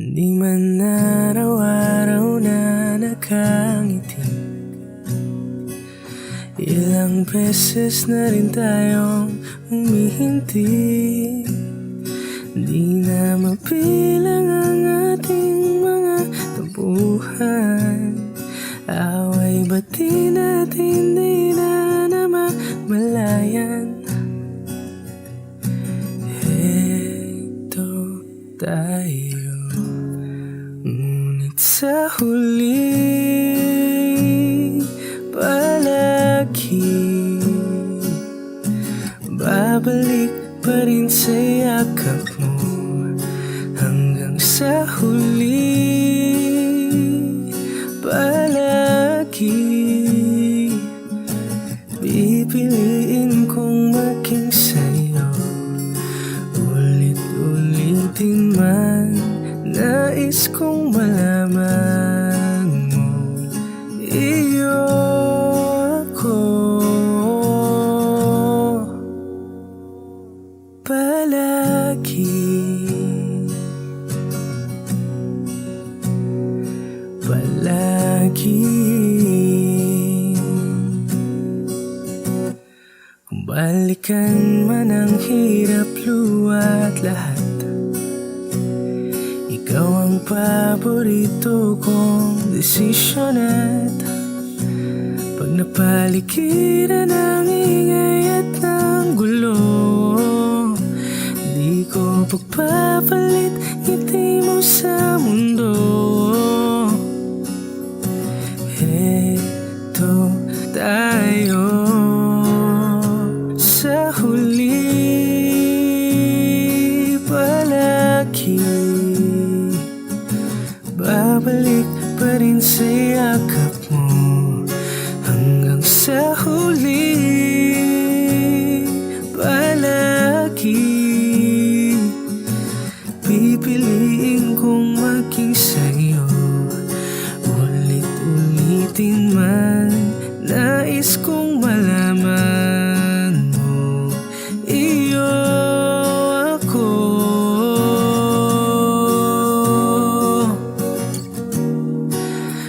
Di man araw-araw na nakangiti, ilang beses na rin tayong humihinti. Di na mapilang ang ating mga tampuhan, away bati natin di na namamalayan. Heto tayo, ngunit sa huli palagi babalik pa rin sa yakap mo. Hanggang sa huli palagi pipiliin kong maging sa'yo. Ulit-ulitin man, nais kong malaman mo, iyo ako palagi. Palagi. Kung balikan man ang hirap, luwa't lahat, ikaw ang paborito kong desisyon. At pag napaligiran ng ingay at ng gulo, di ko pagpapalit ngiti mo sa mundo. Heto tayo sa huli palagi, babalik pa rin sa yakap mo. Hanggang sa huli palagi pipiliin kong maging sa'yo. Ulit-ulitin man, nais kong malaman mo, iyo ako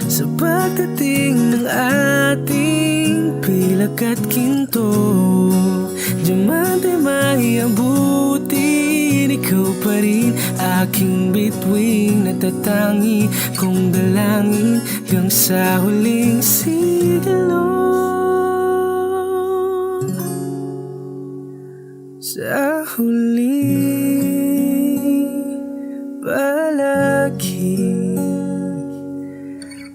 sa pagdating ng ating pilak at ginto. Diamante may abutin, ikaw pa rin aking bituin, natatangi kong dalangin hanggang sa huling sigilo. Sa huli palagi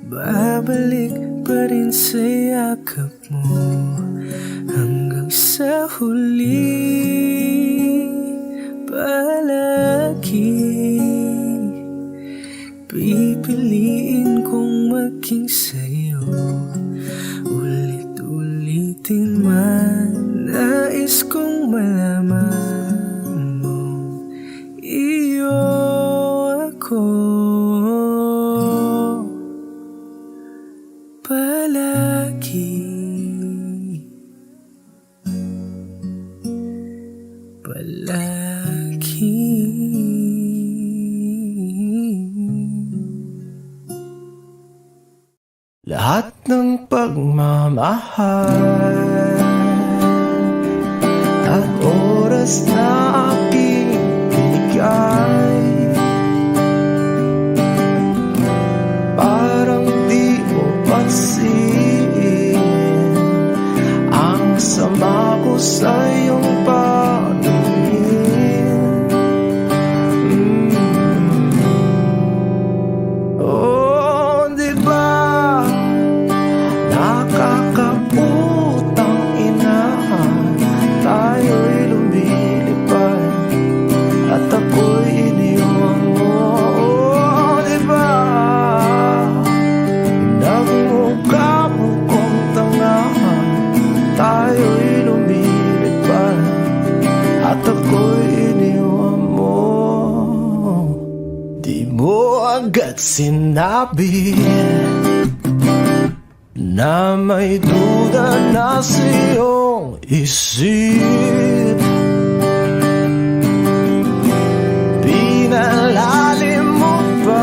babalik pa rin sa yakap mo. Hanggang sa huli palagi pipiliin kong maging sa'yo. Ulit-ulitin man, nais kong malaman mo, iyo ako palagi. Palagi. Lahat ng pagmamahal at oras na aking binigay, parang di mo pansin ang sama ko sa iyong paningin. Oh, di ba nakakaputang ina, tayo'y lumilipad at ako'y iniwan mo. Oh, di ba nagmukha mo kong tanga, tayo'y lumilipad at ako'y iniwan mo. Di mo agad sinabi na may duda na sa iyong isip. Pinalalim mo pa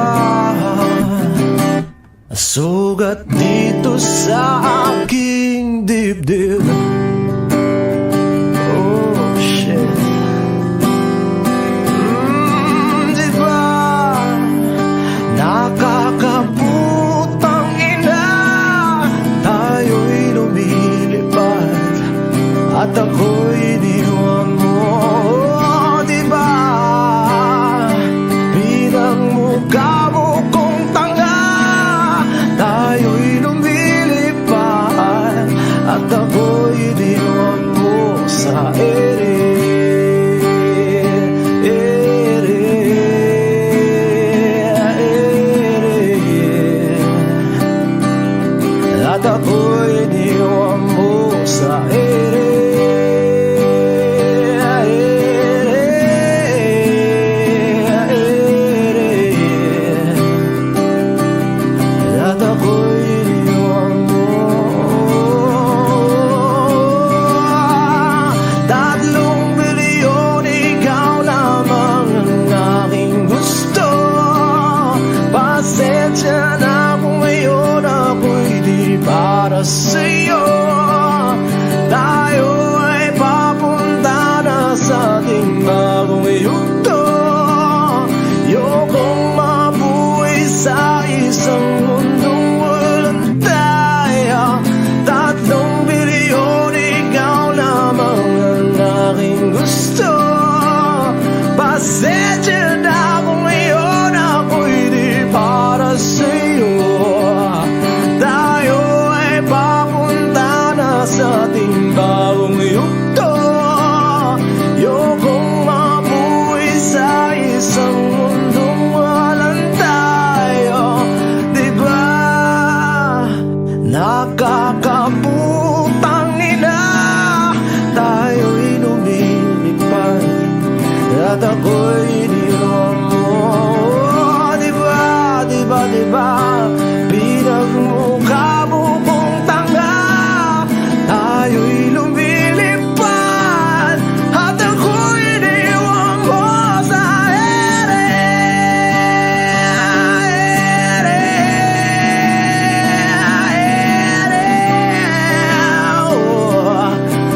at ako'y iniwan mo. Diba, diba, diba, pinagmukha mo kong tanga. Tayo'y lumilipad at ako'y iniwan mo sa ere.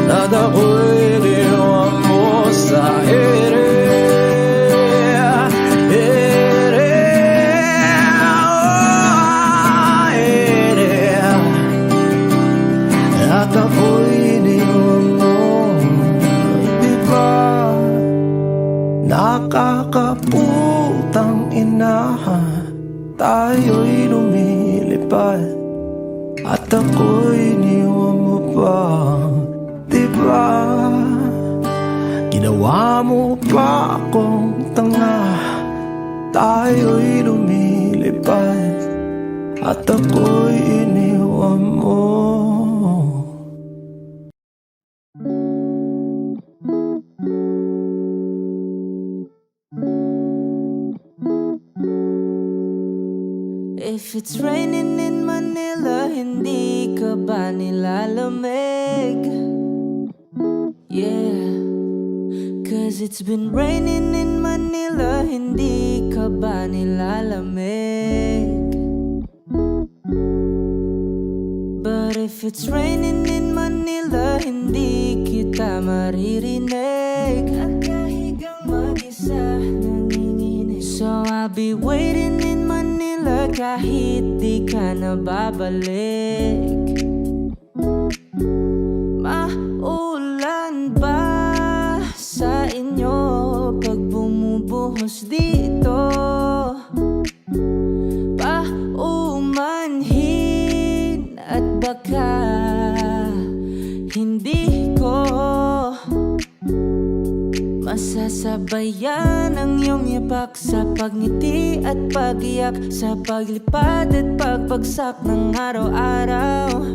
At ako'y iniwan mo sa ere. At ako'y iniwan mo. Di ba nakakaputang ina, tayo'y lumilipad at ako'y iniwan mo pa. Di ba ginawa mo pa akong tanga. Tayo'y lumilipad at ako'y iniwan mo. If it's raining in Manila, hindi ka ba nilalamig? Yeah, cause it's been raining in Manila, hindi ka ba nilalamig? But if it's raining in Manila, hindi kita maririnig. Nakahigang mag-isa, nanginginig. So I'll be waiting in Manila kahit di ka na babalik. Maulan ba sa inyo pag bumubuhos dito? Paumanhin at baka hindi ko masasabayan ang iyong yapak sa pagngiti at pagiyak, sa paglipad at pagbagsak ng araw-araw.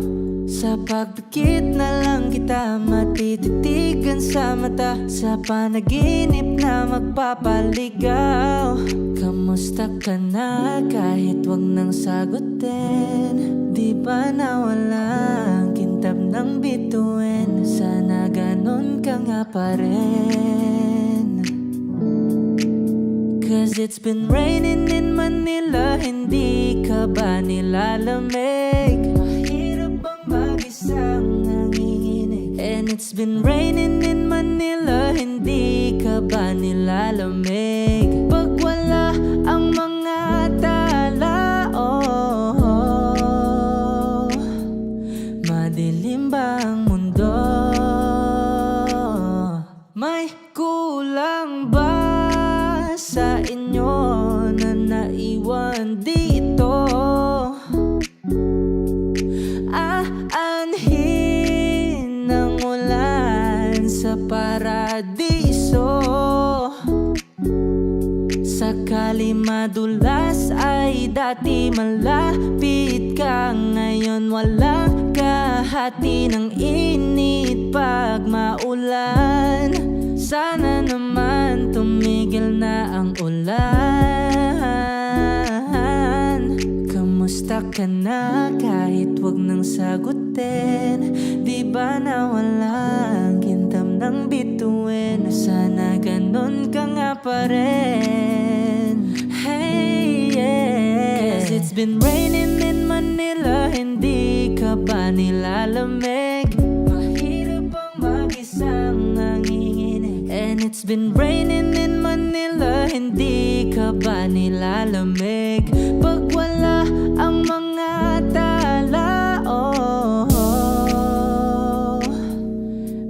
Sa pagpikit na lang kita matititigan sa mata, sa panaginip na magpapaligaw. Kamusta ka na kahit wag nang sagutin? Di ba nawalang kintab ng bituin? Sana ganon ka nga pa rin. Cause it's been raining in Manila, hindi ka ba nilalamig? Mahirap bang mag-isang nanginginig? And it's been raining in Manila, hindi ka ba nilalamig? Pag wala ang mga tala, oh, madilim ba ang mundo? May kulang ba sa inyo na naiwan dito? Aanhin ng ulan sa paradiso. Sakali madulas ay dati malapit ka, ngayon walang kahati ng init pag maulan. Sana naman tumigil na ang ulan. Kamusta ka na kahit wag nang sagutin? Di ba nawalang kintam ng bituin? Sana ganon ka nga pa rin. Hey, yeah. Cause it's been raining in Manila, hindi ka ba nilalamig? Mahirap bang mag-isang nanginginig? And it's been raining in Manila, hindi ka ba nilalamig? Pag wala ang mga tala, oh,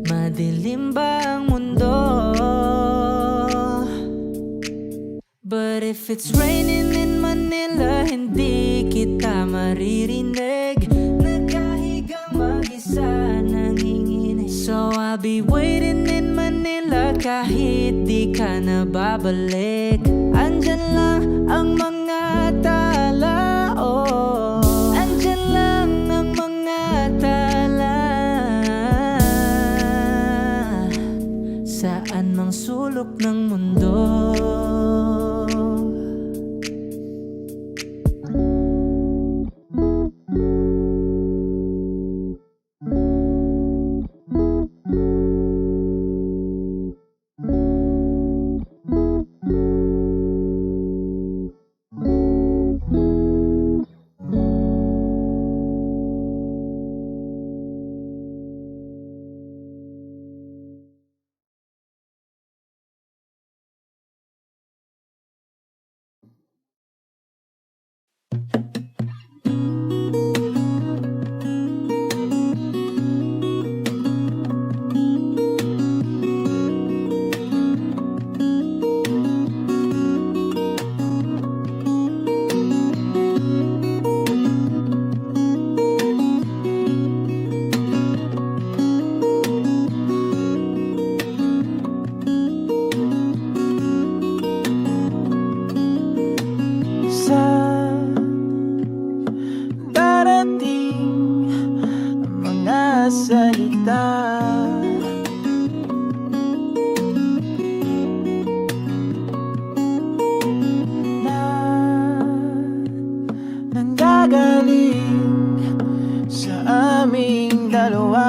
madilim ba ang mundo? But if it's raining in Manila, hindi kita maririnig. Nagkahigang mag-isa, nanginginig. So I'll be waiting in Manila kahit di ka na babalik. Andyan lang ang mga tala, oh, andyan lang ang mga tala. Saan ang sulok ng mundo. salita na nanggagaling sa aming dalawa.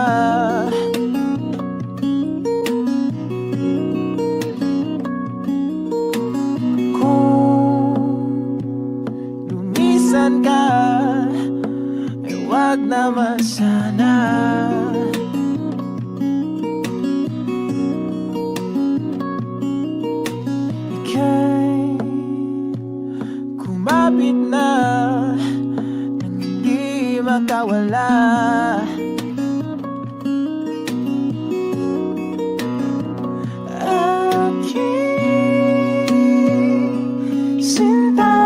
Kung lumisan ka, ay wag naman sana. Ika'y kumapit na nang hindi makawala. Aking sinta,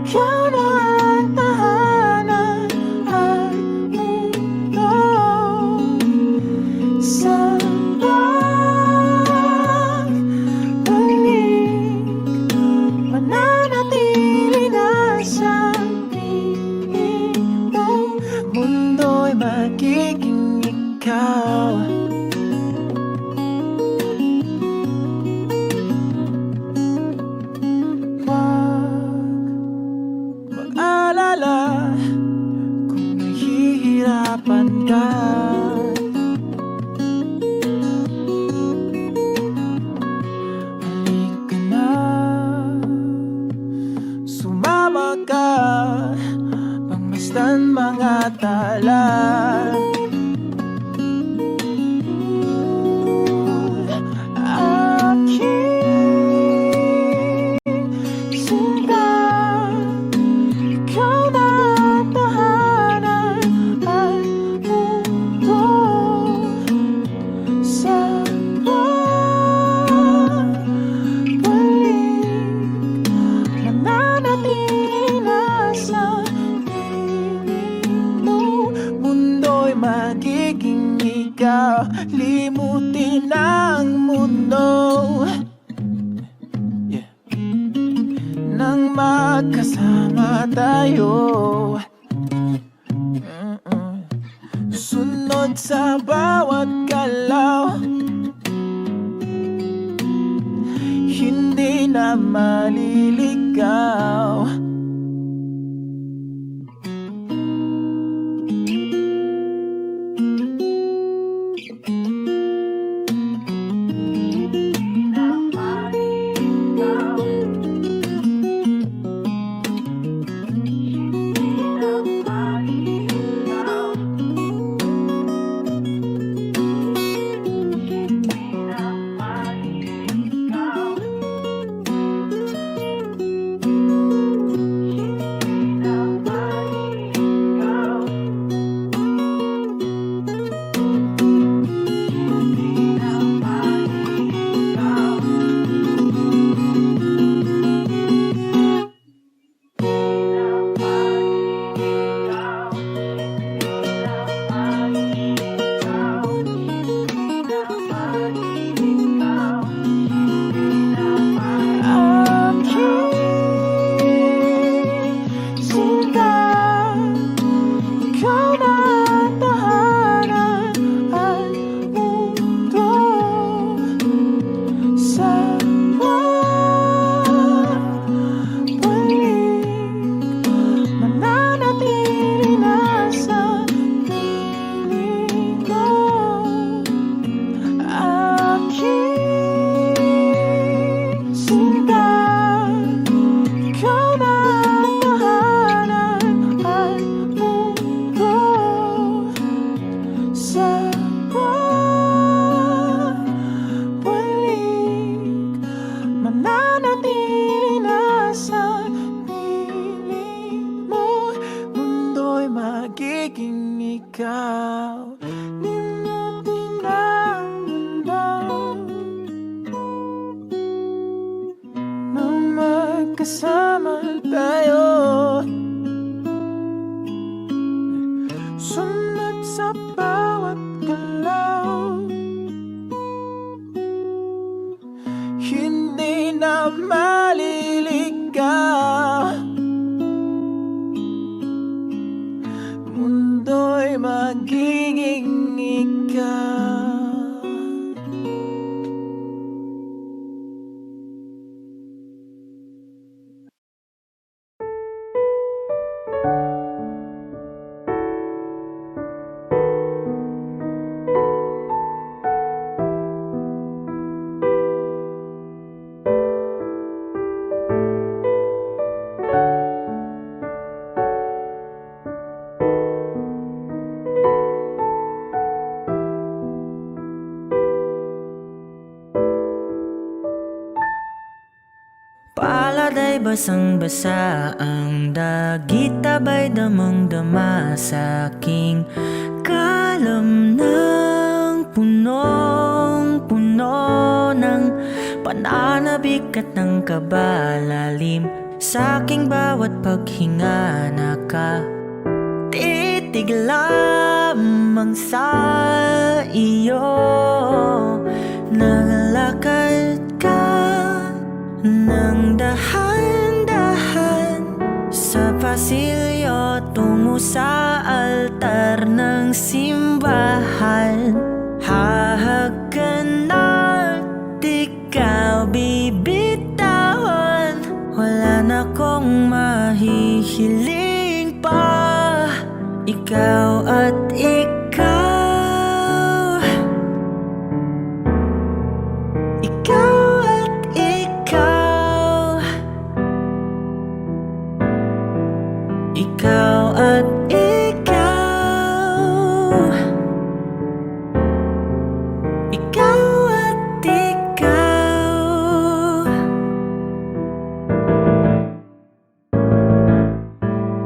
ikaw na ang tahanan at mundo sa pagbalik. Mananatili na sa piling mo, mundo'y magiging ikaw. Mag-alala kung nahihirapan ka. Halika na, sumama ka, pangmasdan mga tala. Magiging ikaw, limutin ang mundo, yeah. Nang magkasama tayo, sunod sa bawat galaw, hindi na maliligaw. magkasama tayo. Sunod sa bawat galaw, hindi na maliligaw. Mundo'y magiging ikaw. Palad ay basang-basa, ang dagit abay damang-dama sa aking kalam ng punong-puno ng pananabik at ng kabalalim. Sa aking bawat paghinga nakatitig lamang sa iyo. Naglakad ka nang dahan-dahan sa pasilyo tungo sa altar ng simbahan. Hahagan at ikaw bibitawan, wala na kong mahihiling pa. Ikaw at ikaw, ikaw at ikaw, ikaw at ikaw, ikaw at ikaw.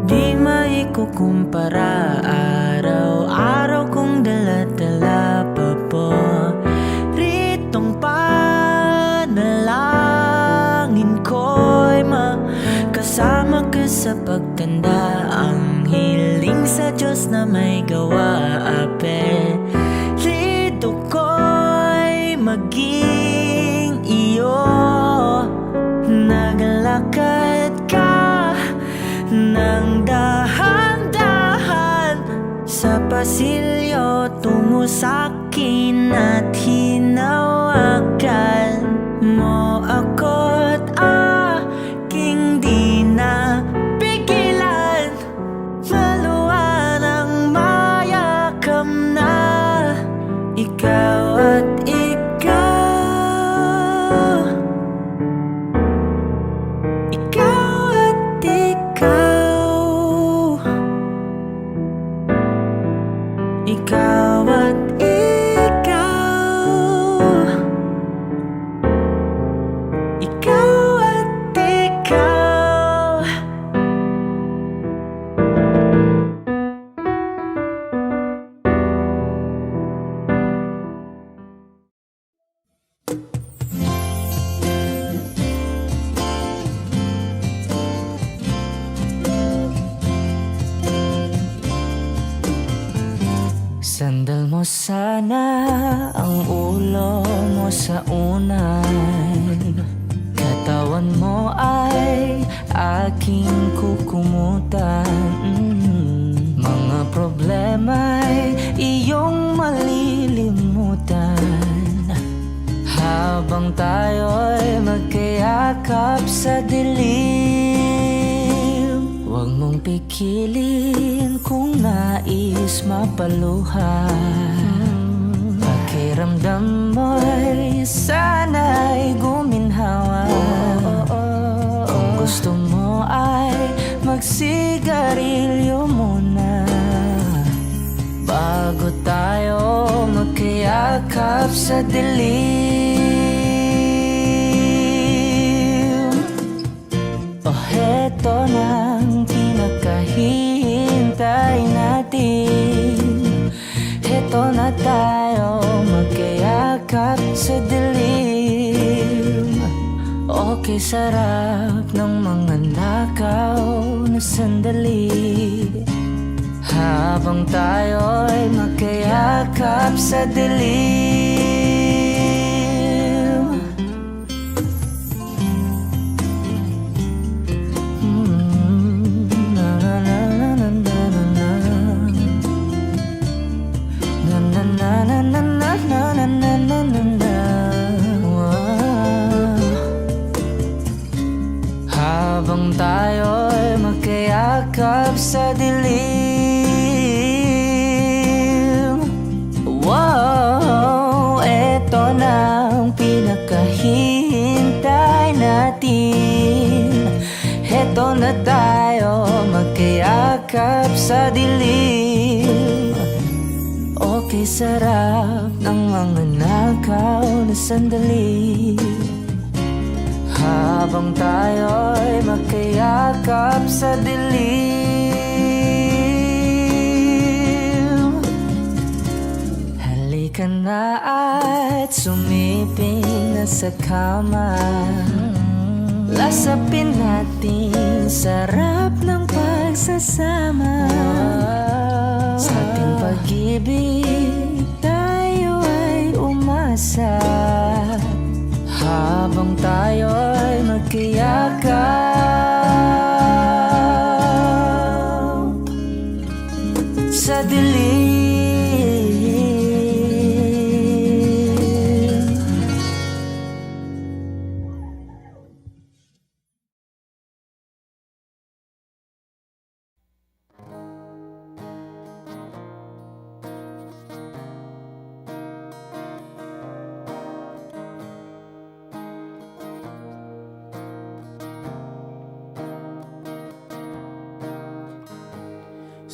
Di maikukumpara, araw-araw kong dala-dala paboritong panalangin ko'y makasama ka sa pagtanda. Ang hiling sa Diyos na may gawa, apelido ko'y maging iyo. Naglakad ka nang dahan-dahan sa pasilyo tungo sa'kin at hinawakan mo ako't aking di na pigilan. Maluwan ang mayakap na ikaw at ikaw, ikaw at ikaw, ikaw at ikaw, ikaw at ikaw. Sandal mo sana ang ulo mo sa unan, katawan mo ay aking kukumutan. Mga problema'y iyong malilimutan habang tayo'y magkayakap sa dilim. Huwag mong pikilin kung nais mapaluhan. Pakiramdam mo'y sana'y guminhawa. Kung gusto mo ay magsigarilyo muna bago tayo magkayakap sa dilim. Heto nang pinakahihintay natin. Heto na tayo magkayakap sa dilim. Okay, sarap ng mga nakaw na sandali habang tayo'y magkayakap sa dilim. Na na na na na na na na na na na na na na na na. Habang tayo'y magkayakap sa dilim. Wow, eto na ang pinakahihintay natin. Eto na tayo magkayakap sa dilim. Okay, sarap ng mga nakaw na sandali habang tayo'y magkayakap sa dilim. Halika na at sumiping na sa kama. Lasapin natin sarap ng pagsasama. Sa ating pag-ibig tayo ay umasa habang tayo'y magkayakap sa dilim.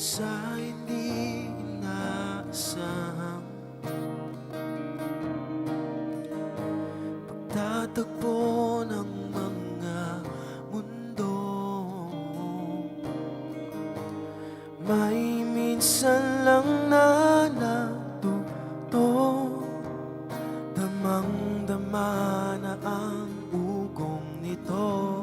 Sa hindi inaasahang pagtatagpo ng mga mundo, may minsan lang na natuto, damang-dama na ang ugong nito.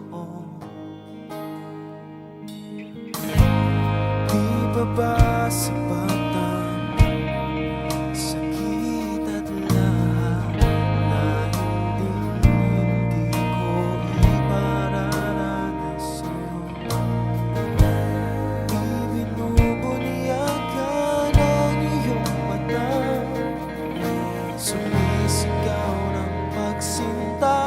Ba sapat ang sakit at lahat na hindi ko ipararanas sa'yo? Ibinubunyagan ang iyong mata, sumisigaw ng pagsinta.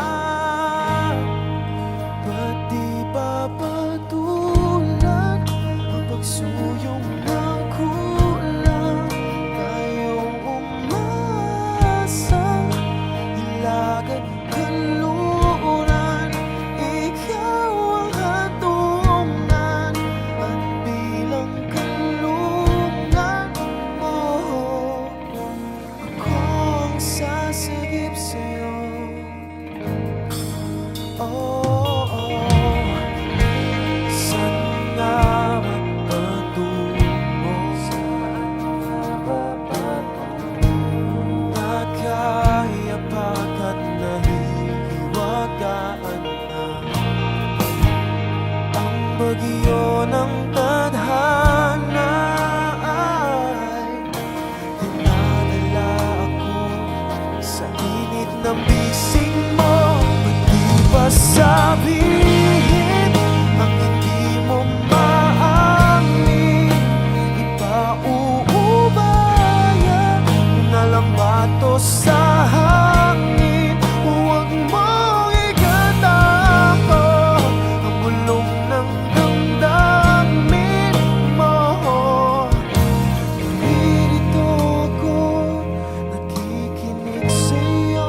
Ba't di papatulan ang pagsuyong bagyo ng tadhana ay dinadala ako sa init ng bisig mo. Ba't di ba sabihin ang hindi mo maamin? Ipauubaya na lang ba to sa hangin? Huwag mong ikatako ang bulong ng damdamin mo. Nililito ako, nakikinig sa'yo.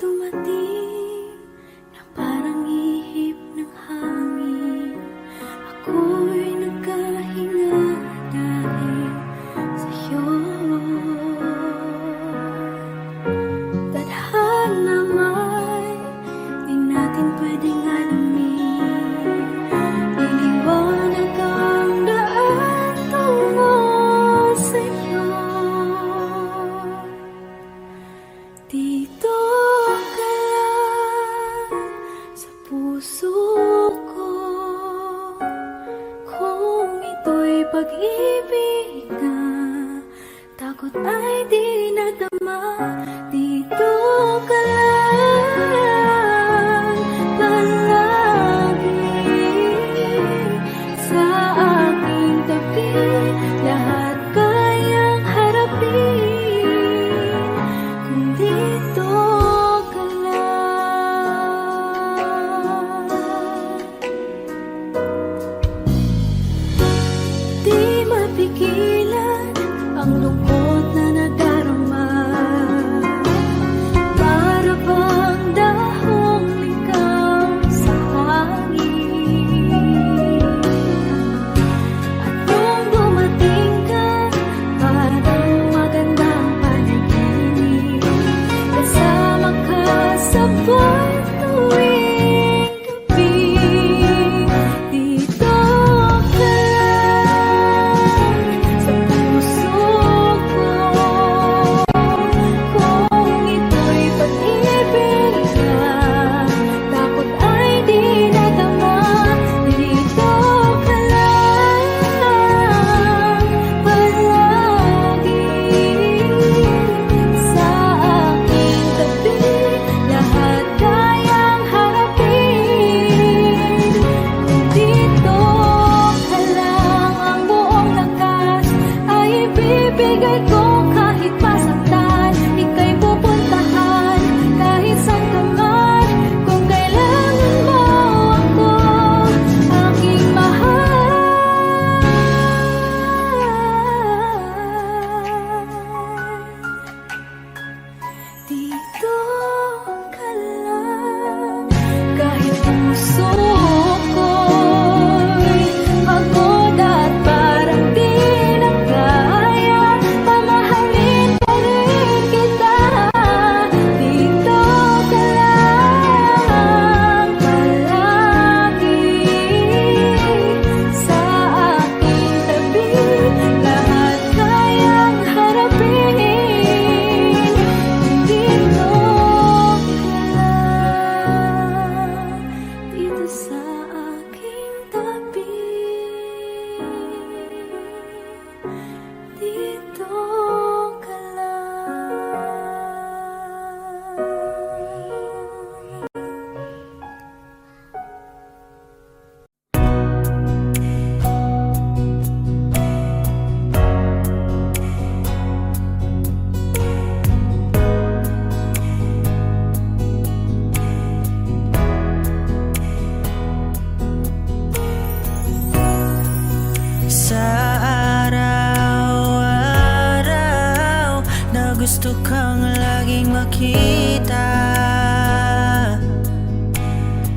kang laging makita,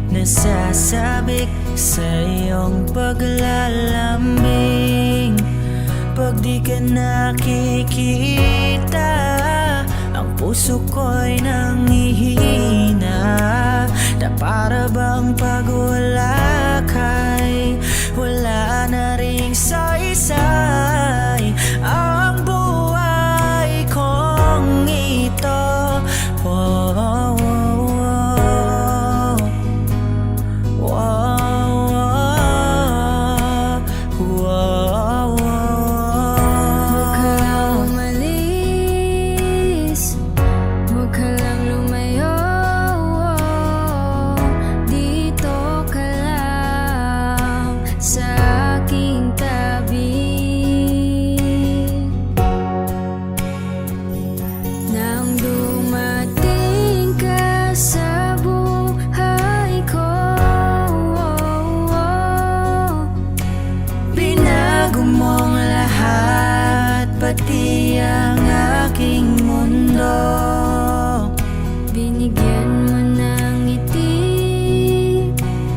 nasasabik sa iyong paglalambing. Pag di ka nakikita, ang puso ko'y nangihina, na para bang pag wala ka'y wala na ring saysay ang buhay kong ito. Wow, wow, wow, wow, wow, Huwag ka lang umalis, huwag ka lang lumayo, dito ka lang sa aking tabi. Nang dumating ka sa buhay ko, binago mong lahat, pati ang aking mundo. binigyan mo ng ngiti,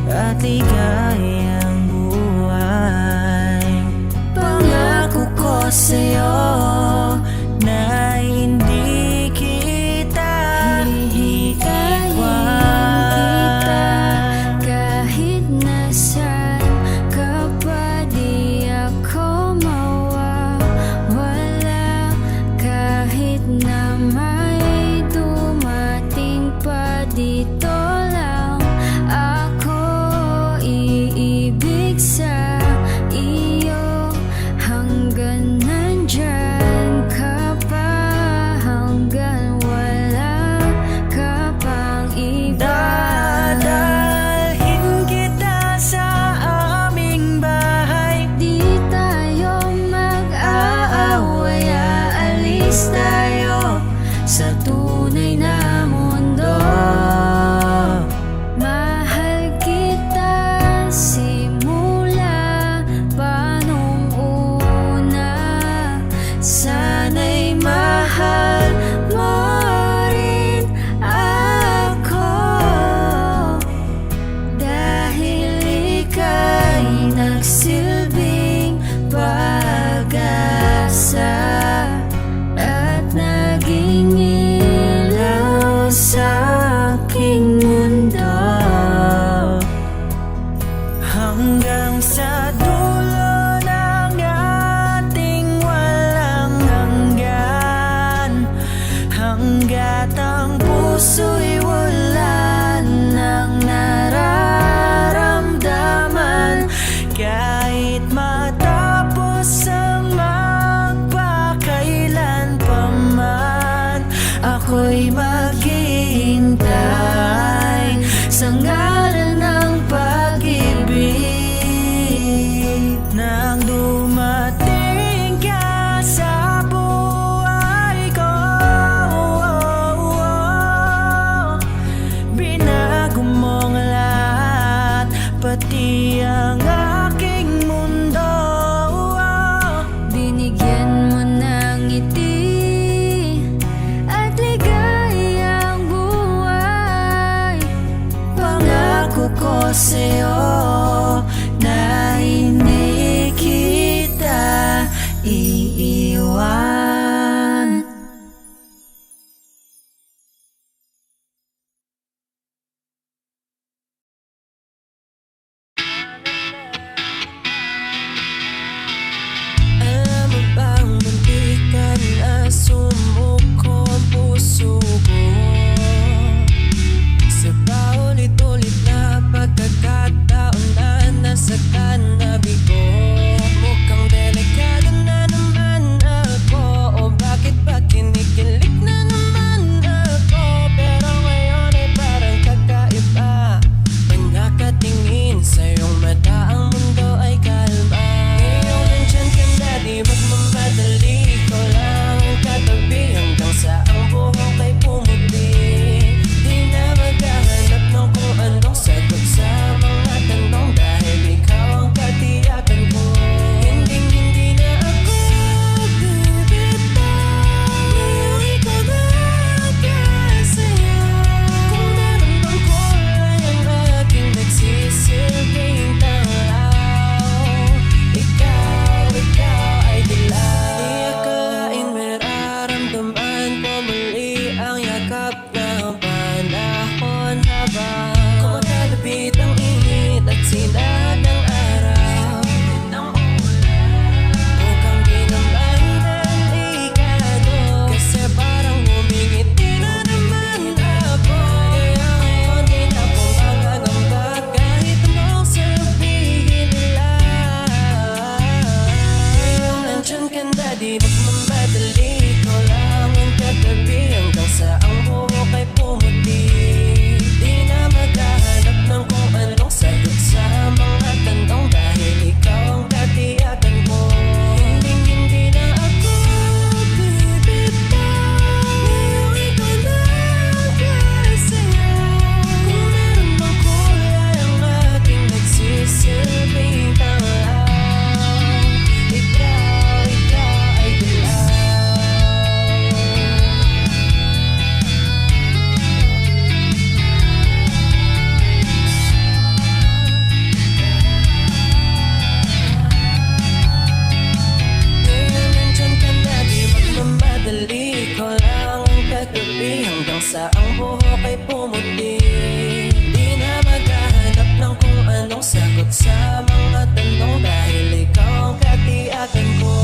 At ligayang buhay. Pangako ko sa'yo na hindi kita iiwan. kahit nasaan ka pa di ako mawawala, kahit na may dumating pa dito lang ako iibig sa iyo hanggang nandyan ka pa, hanggang wala ka pang iba. Dadalhin kita sa aming bahay. Di tayo mag-aaway, aalis tayo sa tunay na mundo. Mahal kita simula pa nung una, Sana'y mahal mo rin ako, dahil ika'y nagsilbing pag-asa at naging ilaw sa aking mundo. Hanggang sa dulo ng ating walang hanggan, hanggat ang puso'y wala nang nararamdaman. Kahit matapos ang magpakailan pa man, ako'y maghihintay sa ngalan ng pag-ibig. Nang dumating ka sa buhay ko, binago mong lahat, pati ang aking mundo. binigyan mo ng ngiti at ligayang buhay. Pangako hanggang sa ang buhok ay pumuti. Di na maghahanap ng kung anong sagot sa mga tanong, dahil ikaw ang katiyakan ko.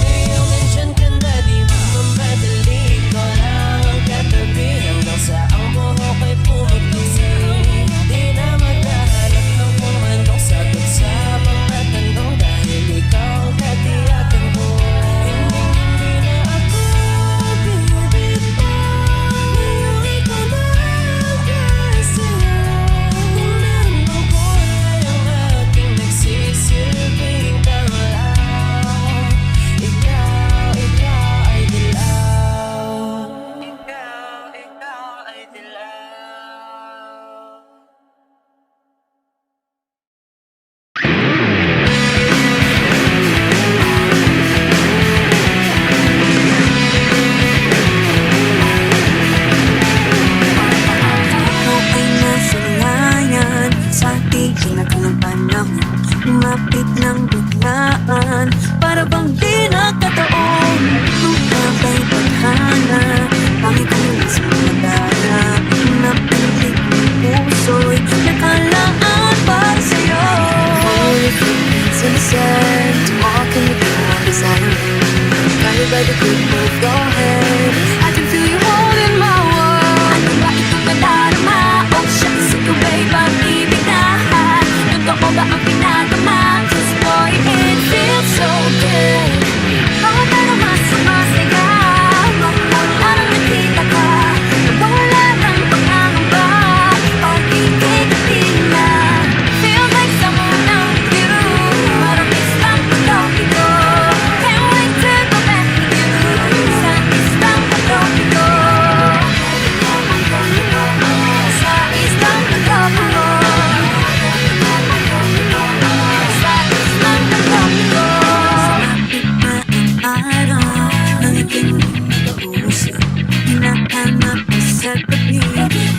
Ngayong nandyan ka na, di mo mamadali, ikaw lang ang katabi hanggang sa ang buhok ay pumuti. Di na maghahanap ng kung anong sagot sa mga tanong, dahil ikaw ang katiyakan ko. Hindi na ako bibitaw, ngayong ikaw na ang kasiyahan. Kung meron mang kulay ang aking nagsisilbing tanglaw, ikaw ay dilaw. Ikaw ay dilaw. Ikaw ay nasa layan sa tigil ng panahon. Lumapit ng biglaan, para bang di nakataon. Lumabay paghana, pangit ang sa madara. Napilig ng puso'y nakalaan para sa'yo. Holy feelings in the sand, walking with you on the side. Guided by the good move, go ahead. I can feel you holding my world. Ano ba ito nadarama? Oh shucks, ikaw ba'y pag-ibig na? Totoo ba ang pinagama? 'Cause boy, it feels so good. Bawat araw mas sumasaya, mawala nang nakita ka, nawala ng pangangamba. Pag-ibig di na, feels like someone I'm with you. Parang islang pagkakito, can't wait to go back with you. Sa islang pagkakito, sa islang pagkakito, sa islang pagkakito. Sa araw, nangiting puso, hinahanap ko sa gabi.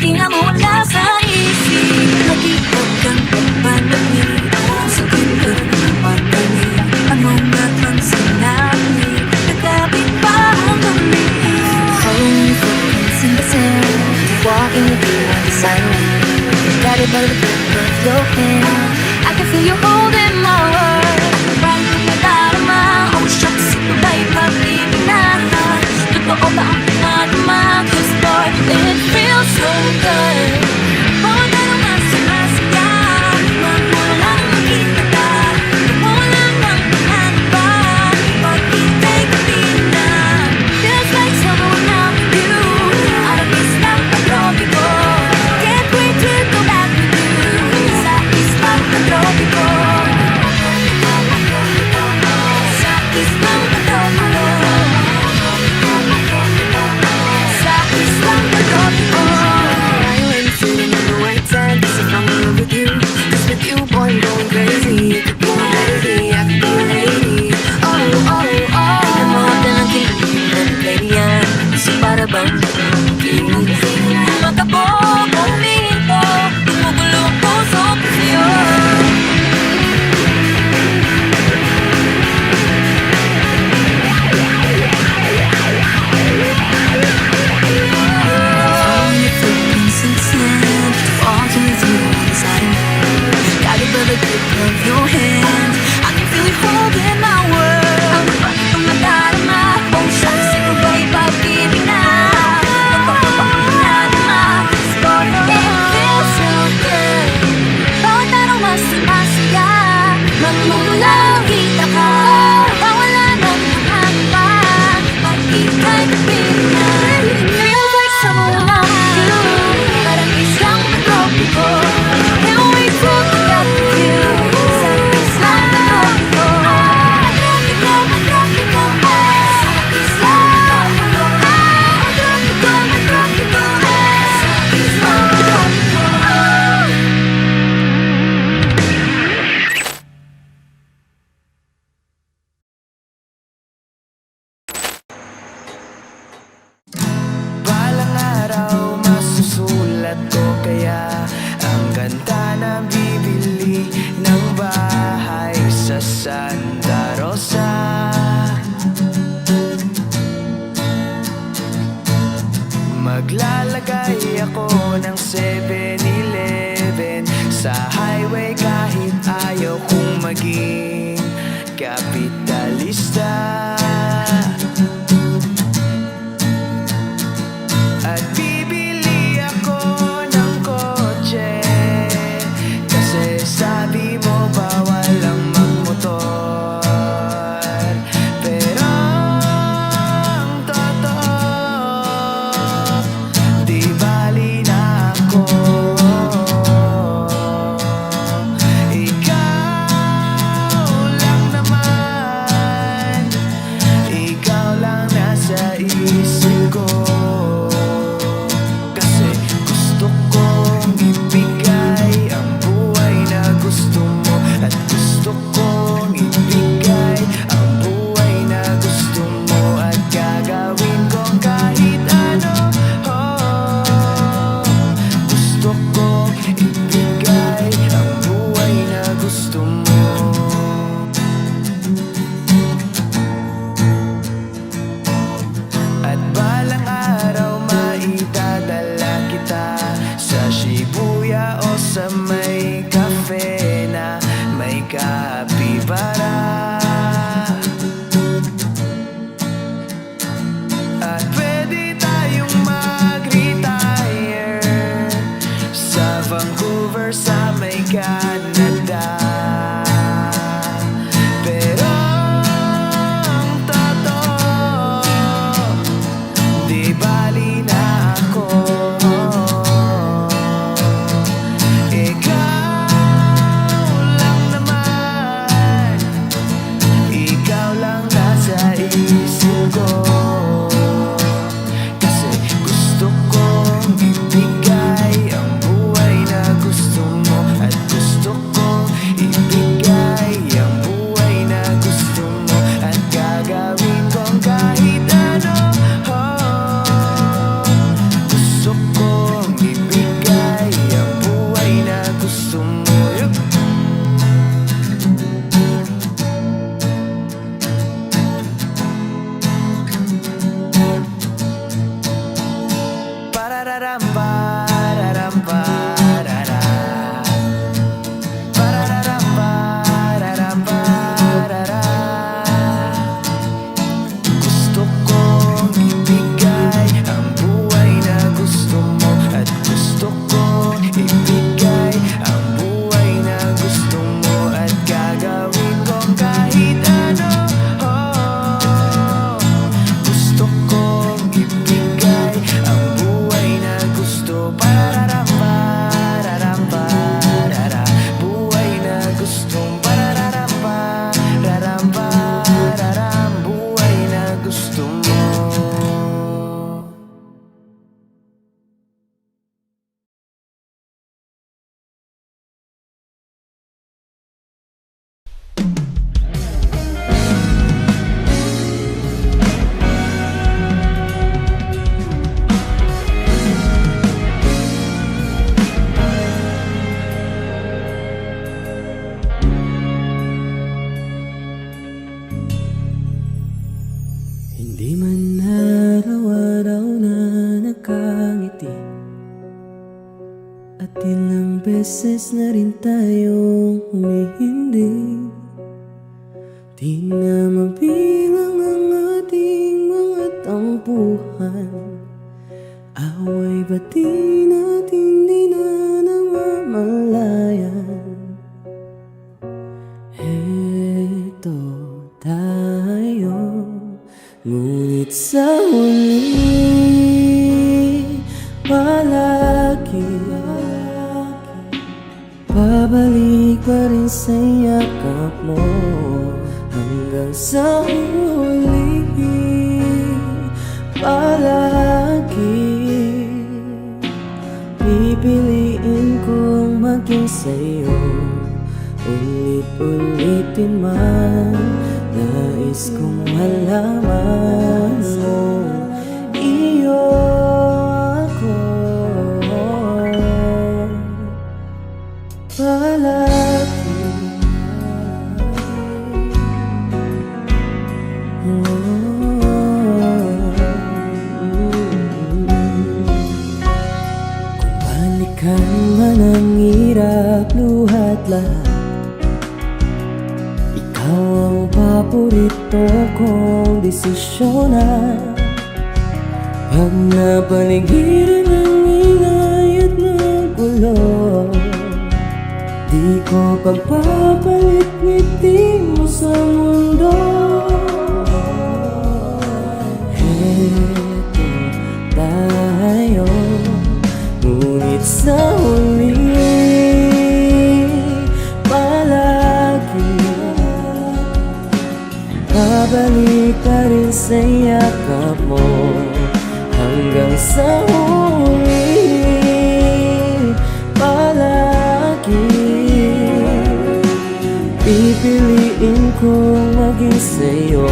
Di na mawala sa isip, nag-iwag kang pagpanagin. Sa ganda ng pagdali, ano nga ang sinabi, nagkabit pa ang dami. Holy focus in the sand, walking with you on the silent. Guided by the grip of your hand, I can feel you holding my world. Parang kung nadarama, oh shucks, ito ba'y pag-ibig na? Totoo ba ang pinagama? 'Cause boy, it feels so good. Bawat araw mas sumasaya, mawala nang makita ka, nawala ng pangangamba. Pag-ibig di na, feels like someone I'm with you. Alam islang pagtropiko, can't wait to go back with you. Sa islang pagtropiko. Maglalagay ako ng 7-Eleven sa highway kahit ayaw kong maging kapitalista. At bibili ako ng kotse kasi sabi mo bawal ang magmotor. Pero ang totoo, di bali na ako. Ikaw lang naman, ikaw lang nasa isip ko. Kasi gusto kong ibigay ang buhay na gusto mo. At gusto kong ibigay ang buhay na gusto mo. At gagawin kong kahit ano. Gusto kong ibigay ang buhay na gusto mo. At balang araw maidadala kita sa Shibuya o sa may cafe na may kapibara. At pwede tayong mag-retire sa Vancouver sa may Canada. Pero ang totoo, di bali na ako. Ikaw lang naman, ikaw lang nasa isip ko. Kasi gusto kong ibigay ang buhay na gusto mo. At gusto kong ibigay ang buhay na gusto mo. At gagawin kong kahit ano. Gusto kong ibigay ang buhay na gusto mo. Parararam, pararam, parara. Parararam, pararam, parara. Gusto kong ibigay ang buhay na gusto mo. At gusto kong ibigay ang buhay na gusto mo. At gagawin kong kahit ano. Gusto kong ibigay ang buhay na gusto. Pararam, pararam, parara. Buhay na gustong pararam, pararam, pararam. Buhay na gusto mo. Hindi man araw-araw na nakangiti, at ilang beses na rin tayong humihindi. Di na mabilang ang ating mga tampuhan. Away ba't di natin di na namamalayan? Heto tayo, ngunit sa huli palagi babalik pa rin sa yakap mo. Hanggang sa huli palagi pipiliin kong maging sa'yo. Ulit-ulitin man, nais kong malaman mo, iyo ako palagi. Balikan man ang hirap, luhat lahat. Ikaw ang paborito kong desisyonan. Pag napaligiran ng ingay at ng gulo, di ko pagpapalit ngiti mo sa mundo. Heto tayo, ngunit sa huli palagi babalik pa rin sa yakap mo. Hanggang sa huli palagi pipiliin kong maging sa'yo.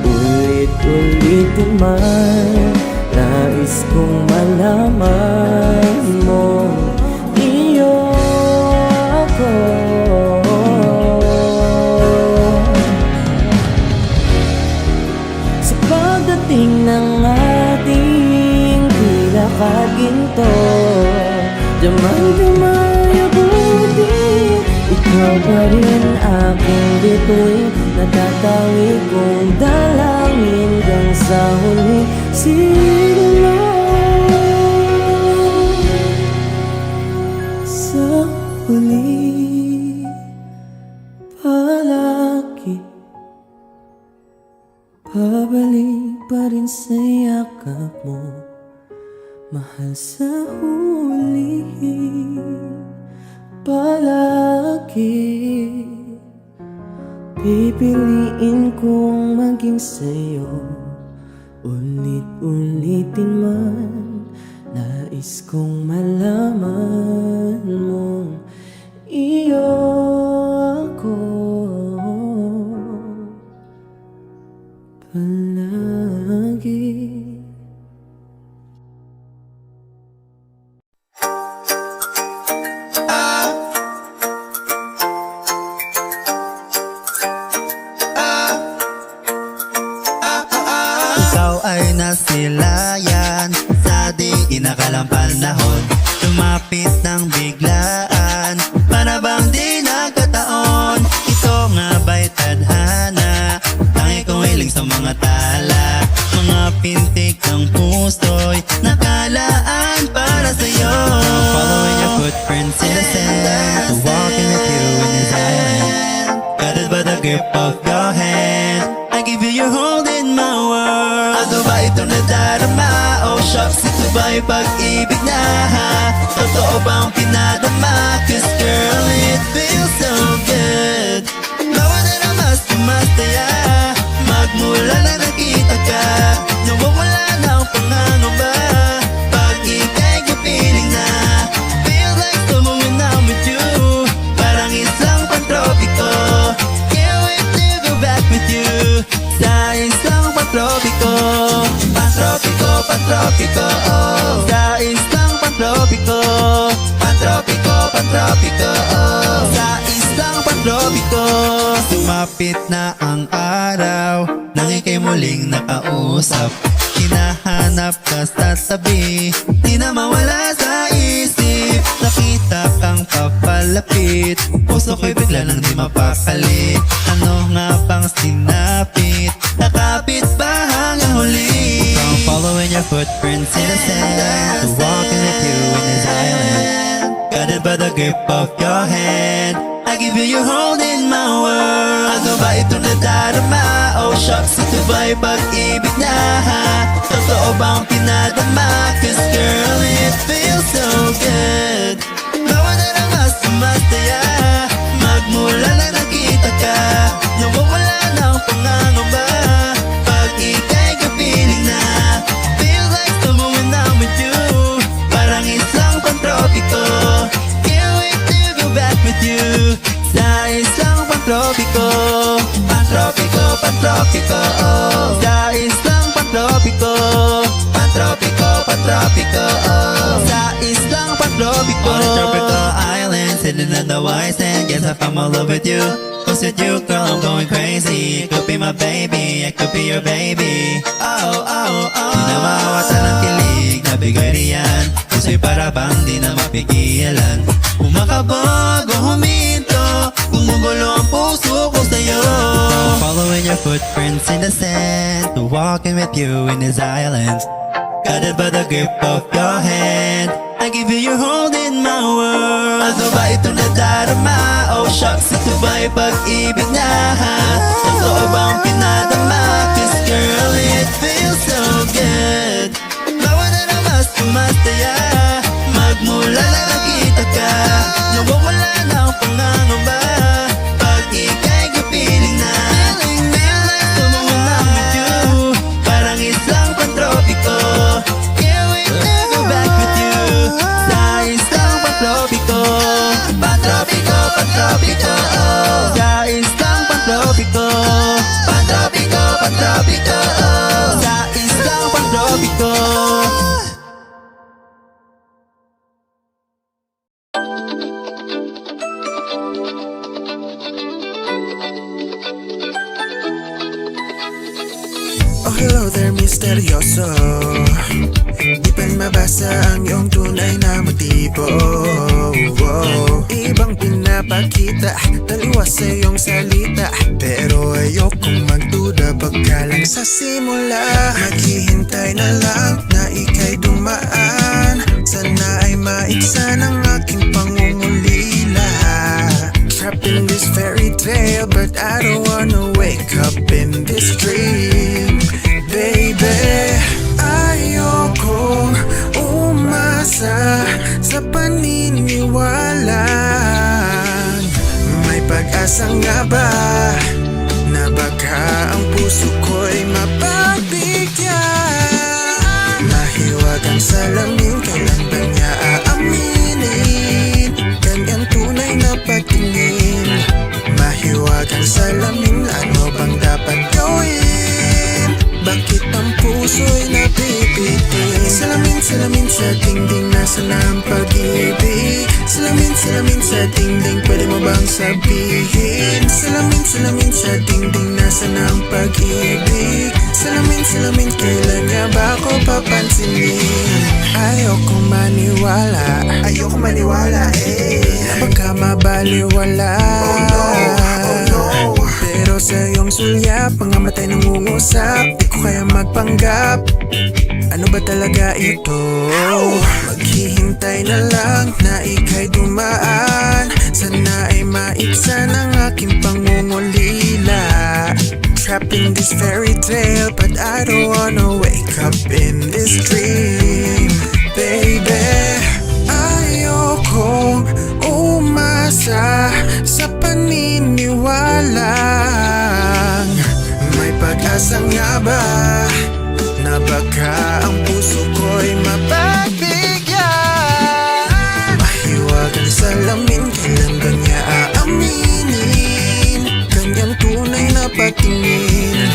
Ulit-ulitin man, nais kong malaman mo, iyo ako. Sa pagdating ng ating tila kaginto, damay-damay abutin, ikaw pa rin aking bituin. Natatawi kong dalangin hanggang sa huli siguro. Sa huli palagi pabalik pa rin sa yakap mo. Mahal, sa huli palagi pipiliin kong maging sa'yo. Ulit-ulitin man, nais kong malaman mong iyo ako palagi. Ikaw ay nasilayan sa di inakalang panahon. Lumapit ng biglaan, para bang di nagkataon. Ito nga ba'y tadhana, tangi kong hiling sa mga tala. Mga pintik ng puso'y nakalaan para sa'yo. Following your footprints in the sand, walking with you in this island. Guided by the grip of your hand, I give you your hold in my world. Ano ba itong nadarama? Oh shucks, ito ba'y pag-ibig na ha? Totoo bang pinadama? Cause girl, it feels so good. Bawa na na mas tumataya, magmula na nakita ka, nawawala na ang pangangamba. Pag ika'y kapiling na, feel like someone when I'm with you. Parang isang pantropiko, can't wait to go back with you. Sa isang pantropiko, pantropiko, pantropiko, oh. Sa isang pantropiko, pantropiko, pantropiko, oh. Sa isang pantropiko. Sumapit na ang araw, nang ika'y muling nakausap. Hinahanap ka sa tabi, di na mawala sa isip. Nakita kang papalapit, puso ko'y bigla nang di mapakali. Ano nga bang sinapit, nakapit ba hanggang huli? From following your footprints in the sand, to walking with you in this island. Guided by the grip of your hand, I give you your hold in my world. Ano ba itong nadarama? Oh shucks, ito ba'y pag-ibig na ha? Totoo bang pinadama? Cause girl, it feels so good. Bawa na na mas tumataya, magmula na nakita ka, nawawala na ang pangangamba. Pag ika'y kapiling na, feel like someone when I'm with you. Parang isang pantropiko, can't wait to go back with you. Sa isang pantropiko, pantropiko, pantropiko, oh. Sa isang pantropiko, pantropiko, pantropiko, oh. Sa isang pantropiko. On a tropical island, sitting on the white sand, guess I found my love with you. Cause with you, girl, I'm going crazy. You could be my baby, I could be your baby. Oh, oh, oh. Di na mawawatan ng kilig, nabigay riyan. Gusto Baby, para bang di na mapigilan. Umakabag o huminto, gumugulo ang puso ko sa'yo. Following your footprints in the sand, walking with you in this island. Guided by the grip of your hand, I give you your hold in my world. Ano ba ito nadarama? Oh shucks, ito ba'y pag-ibig na? Totoo bang pinadama? Cause girl, it feels so good. Bawat na namas kumastaya, magmula na nakita ka, nawawala na ang pangangamba. Pag ika'y kapiling na, feel like someone I'm with you. Parang isang pantropiko, can't wait to go back with you. Sa isang pantropiko, pantropiko, pantropiko. Sa isang pantropiko, pantropiko, pantropiko. Sa isang pantropiko. Oh hello there, misteryoso. Di pa mabasa ang iyong tunay na motibo. Ibang pinapakita, taliwas sa iyong salita. Pero ayokong magduda pagkalang sa simula. Maghihintay na lang na ika'y dumaan. Sana ay maiksa ng aking pangungulila. Trapped in this fairy tale, but I don't wanna wake up in this dream. Baby, ayokong umasa sa paniniwala. May pag-asa nga ba na baka ang puso ko'y mapagbigyan? Mahiwagang salamin, kailan ba niya aaminin? Ganyang tunay na pagtingin. Mahiwagang salamin, ano bang dapat gawin? Bakit ang puso'y nabibitin? Salamin, salamin sa dingding, nasa na ang pag-ibig? Salamin, salamin sa dingding, pwede mo bang sabihin? Salamin, salamin sa dingding, nasa na ang pag-ibig? Salamin, salamin, kailan niya ba ako papansinin? Ayokong maniwala, ayokong maniwala na baka mabaliwala. Oh no, oh no. Pero sa iyong sulyap, mga matay nangungusap. Di ko kaya magpanggap, ano ba talaga ito? Maghihintay na lang na ika'y dumaan. Sana ay maiksa ng aking pangungulila. Trapped in this fairy tale, but I don't wanna wake up in this dream. Baby, ayokong umasa sa paniniwalang may pag-asa nga ba na baka ang puso ko'y mapagbigyan? Mahiwagang salamin, kailan ba niya aaminin? Ganyang tunay na patingin.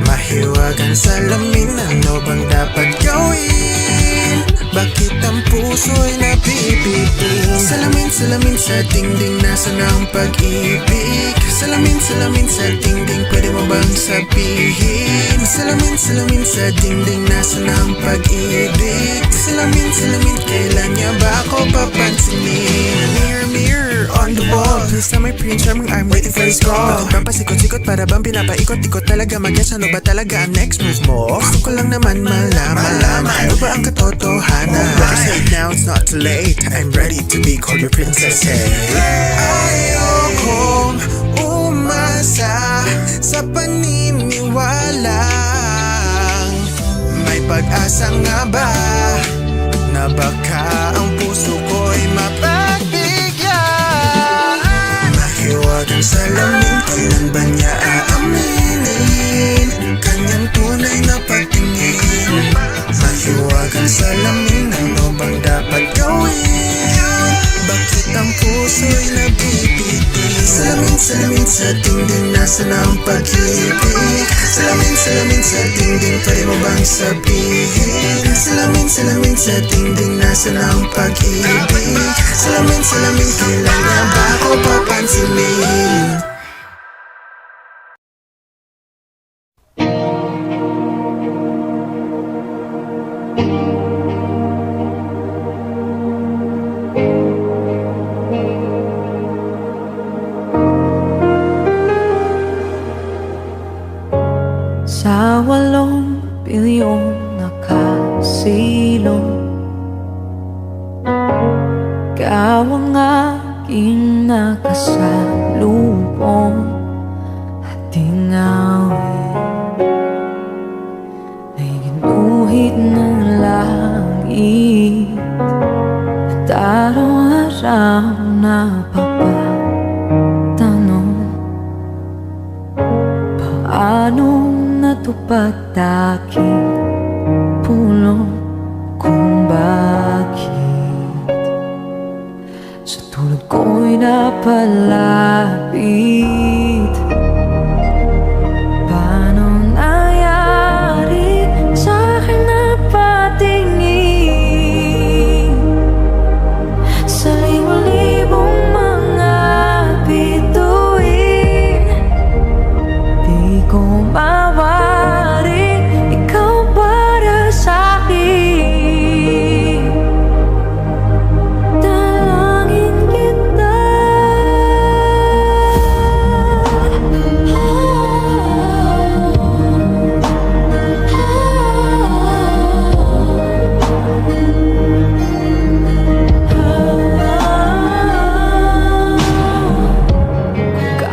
Mahiwagang salamin, ano bang dapat gawin? Bakit ang puso'y nabibitin? Salamin, salamin sa dingding, nasa na ang pag-ibig? Salamin, salamin sa dingding, pwede mo bang sabihin? Salamin, salamin sa dingding, nasa na ang pag-ibig? Salamin, salamin, kailan niya ba ako papansinin? Mirror, mirror on the wall, please tell my prince charming, I'm waiting for his call. Bakit ba pasikot-sikot, para bang pinapaikot-ikot? Talaga mag-guess, ano ba talaga ang next move mo? Gusto ko lang naman malaman, ano ba ang katotohanan? Better say it now, it's not too late. I'm ready to be called your princess, hey. Ayokong umasa sa paniniwalang may pag-asa nga ba na baka ang puso ko'y mapagbigyan? Mahiwagang salamin, kailan ba niya aaminin? Kanyang tunay na patingin. Mahiwagang salamin, ano bang dapat gawin? Bakit ang puso'y nabibitin? Salamin, salamin sa dingding, nasa na ang pag-ibig? Salamin, salamin sa dingding, pwede mo bang sabihin? Salamin, salamin sa dingding, nasa na ang pag-ibig? Salamin, salamin, kailan niya ba ako papansinin? Ikaw ang aking nakasalubong at tingawin ay ginuhit ng langit at araw-araw napapatanong paano natupad aking pulong kung bakit sa tulad ko'y napalapit. Paano nangyari sa'kin na patingin sa libo-libong mga bituin? Di ko mawari ikaw para sa'kin. Dalangin kita.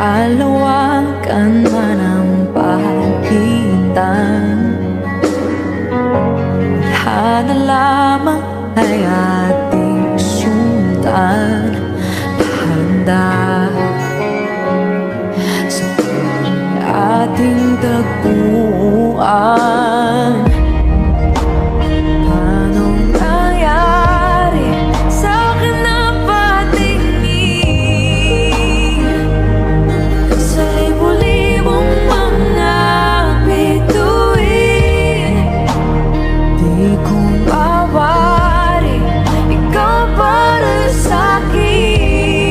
Kalawakan man ang pagitan, hana lamang ay ating sundan. Handa sa ating tagpuan. Paano nangyari sa'kin na patingin sa libo-libong mga bituin? Di ko mawari ikaw para sa'kin.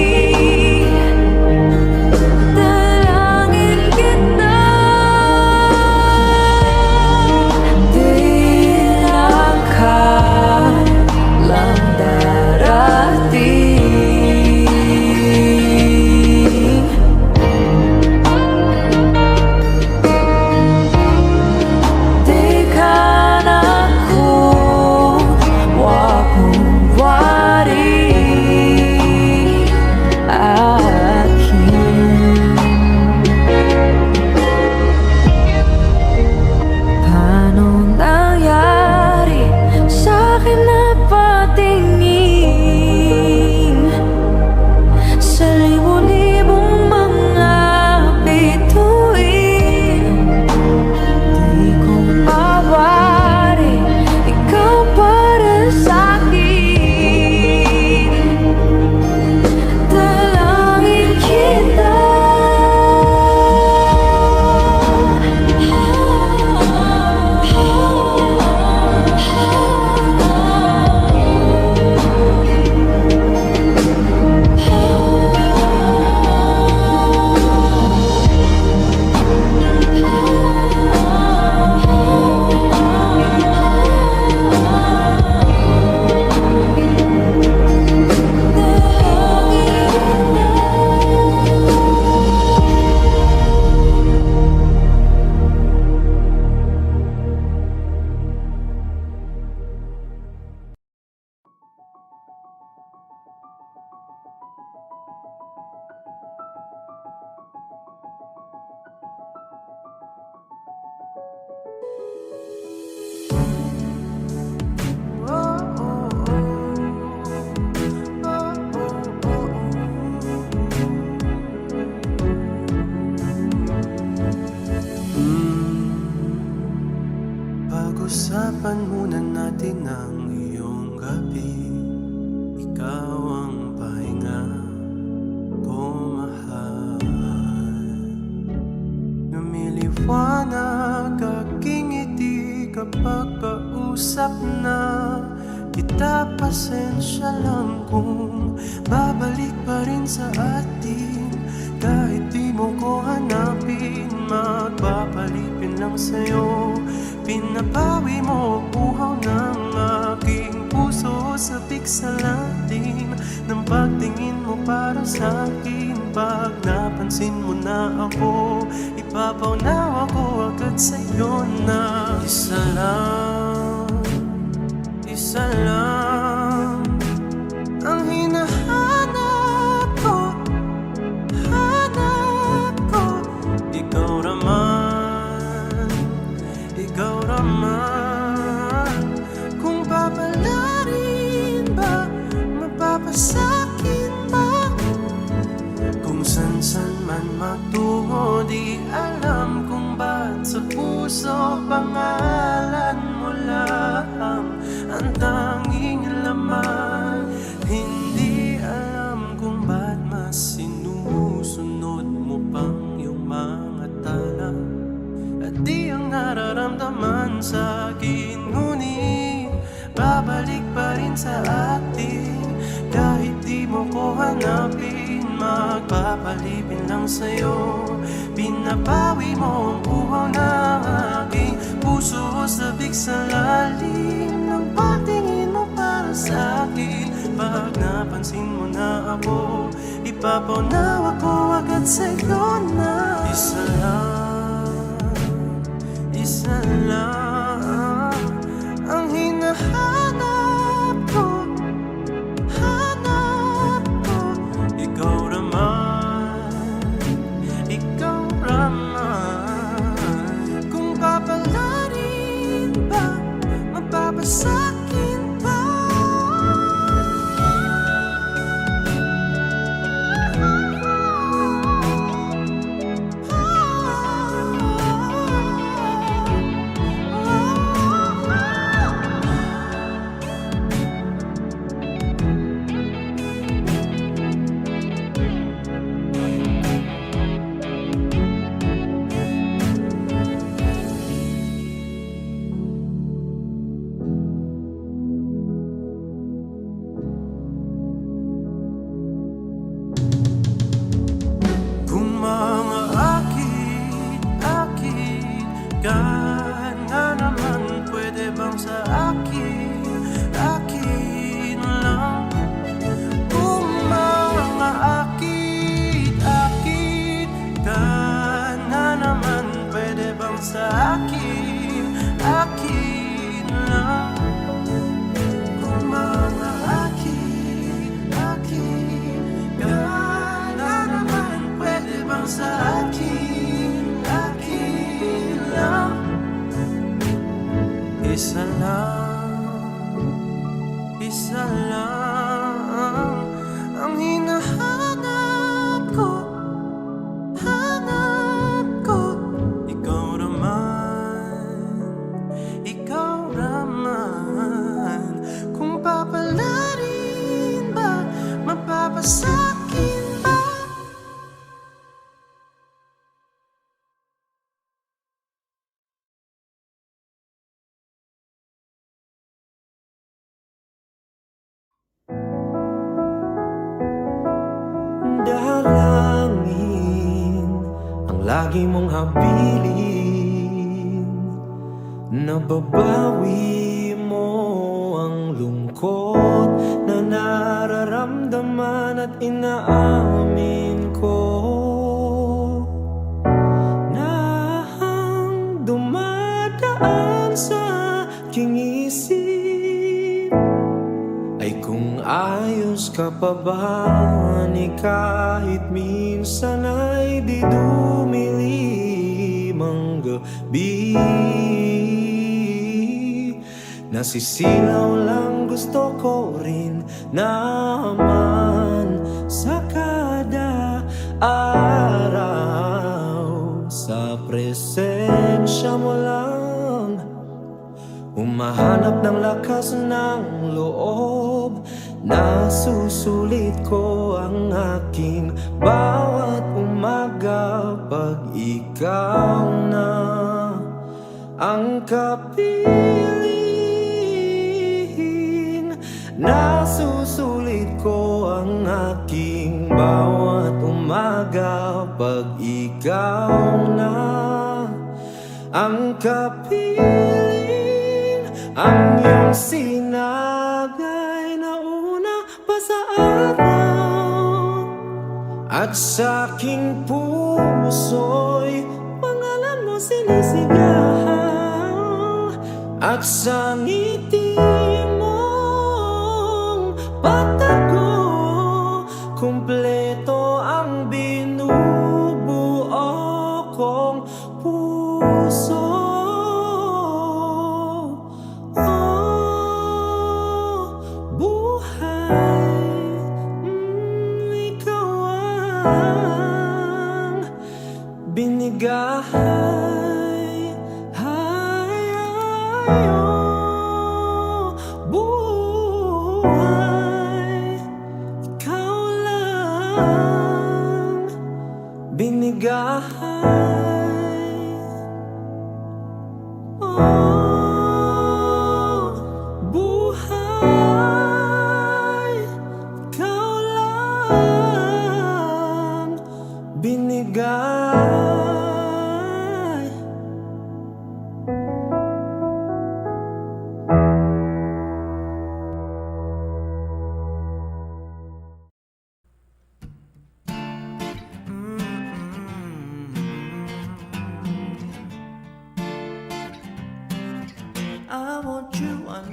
Dalangin kita. Di lang kailang darating. Di ka na wari akin. Paano nangyari sa'kin na patingin sa libo-libong mga bituin? Di ko mawari ikaw para sa'kin. Dalangin kita. Pag-usapan muna natin ang iyong gabi. Ikaw ang pahinga ko, mahal. Lumiliwanag aking ngiti kapag kausap na kita. Pasensya lang kung babalik pa rin sa atin. Kahit di mo ko hanapin, magpapalipin lang sa'yo. Pinapawi mo uhaw ng aking puso, sabik sa lalim ng pagtingin mo para sa'kin. Pag napansin mo na ako, ipapaunawa ko agad sa'yo na isa lang ang hinahanap magtungo, di alam kung ba't sa puso pangalan mo lang ang tanging laman. Hindi alam kung ba't mas sinusunod mo pang iyong mga tala. At di ang nararamdaman sa akin, ngunit babalik pa rin sa atin. Kahit di mo ko hanapin, magpapalipin lang sa'yo. Pinapawi mo ang uhaw ng aking puso, sabik sa lalim ng pagtingin mo para sa akin. Pag napansin mo na ako, ipapaunawa ko agad sa'yo na isa lang ang hinahanap ko. Ikaw raman, kung papalarin ba, mapapasakin ba? Kung mga akit-akit ka na naman, pwede bang sa akin lang? Kung mga akit-akit ka na naman, pwede bang sa akin lang? Kung mga akit-akit ka na naman, pwede bang sa akin lang? Isa lang ang hinahanap ko, ikaw raman, kung papalarin ba, mapapasakin ba? Dalangin ang lagi mong habilin, nababawi mo ang lungkot na nararamdaman at inaamin ko na ang dumadaan sa aking isip ay kung ayos ka pa ba, ni kahit minsan ay di dumilim ang gabi. Nasisilaw lang, gusto ko rin naman sa kada araw, sa presensya mo lang humahanap ng lakas ng loob. Nasusulit ko ang aking bawat umaga pag ikaw na ang kapiling. Nasusulit ko ang aking bawat umaga pag ikaw na ang kapiling. Ang iyong sinagay na una pa sa araw, at sa aking puso'y pangalan mo sinisigaw. At sa ngiti mong patago, kumpleto ang binubuo kong puso. Ikaw ang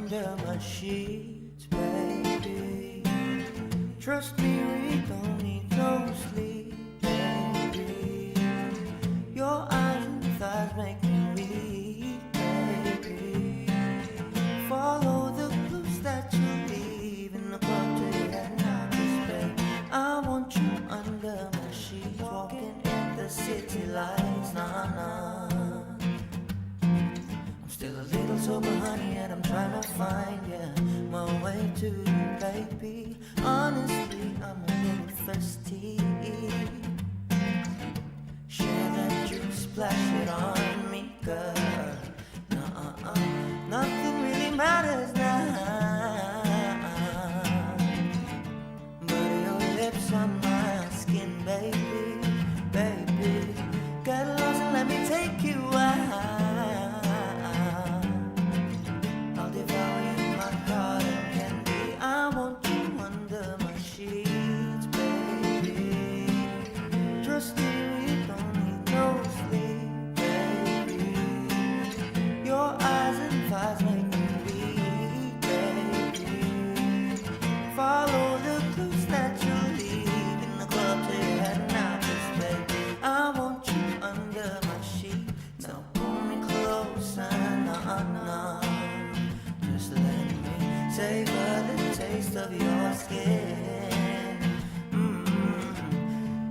under my sheets, baby. Trust me, we don't need no sleep, baby. Your eyes and thighs make me weak, baby. Follow the clues that you leave in the club till you head out this way. I want you under my sheets, walking in the city lights, nah, nah. Still a little sober, honey, and I'm trying to find, yeah, my way to you, baby. Honestly, I'm a little thirsty. Share that juice, splash it on me, girl. Nothing really matters now, but your lips on my skin, baby, baby. Get lost and let me take you out. I want you under my sheets, baby. Trust me, we don't need no sleep, baby. Your eyes and thighs make me weak, baby. Follow the clues that you leave in the club till you're heading out this way. I want you under my sheets. Now pull me closer, nah, nah. Just let me savor the taste of your skin.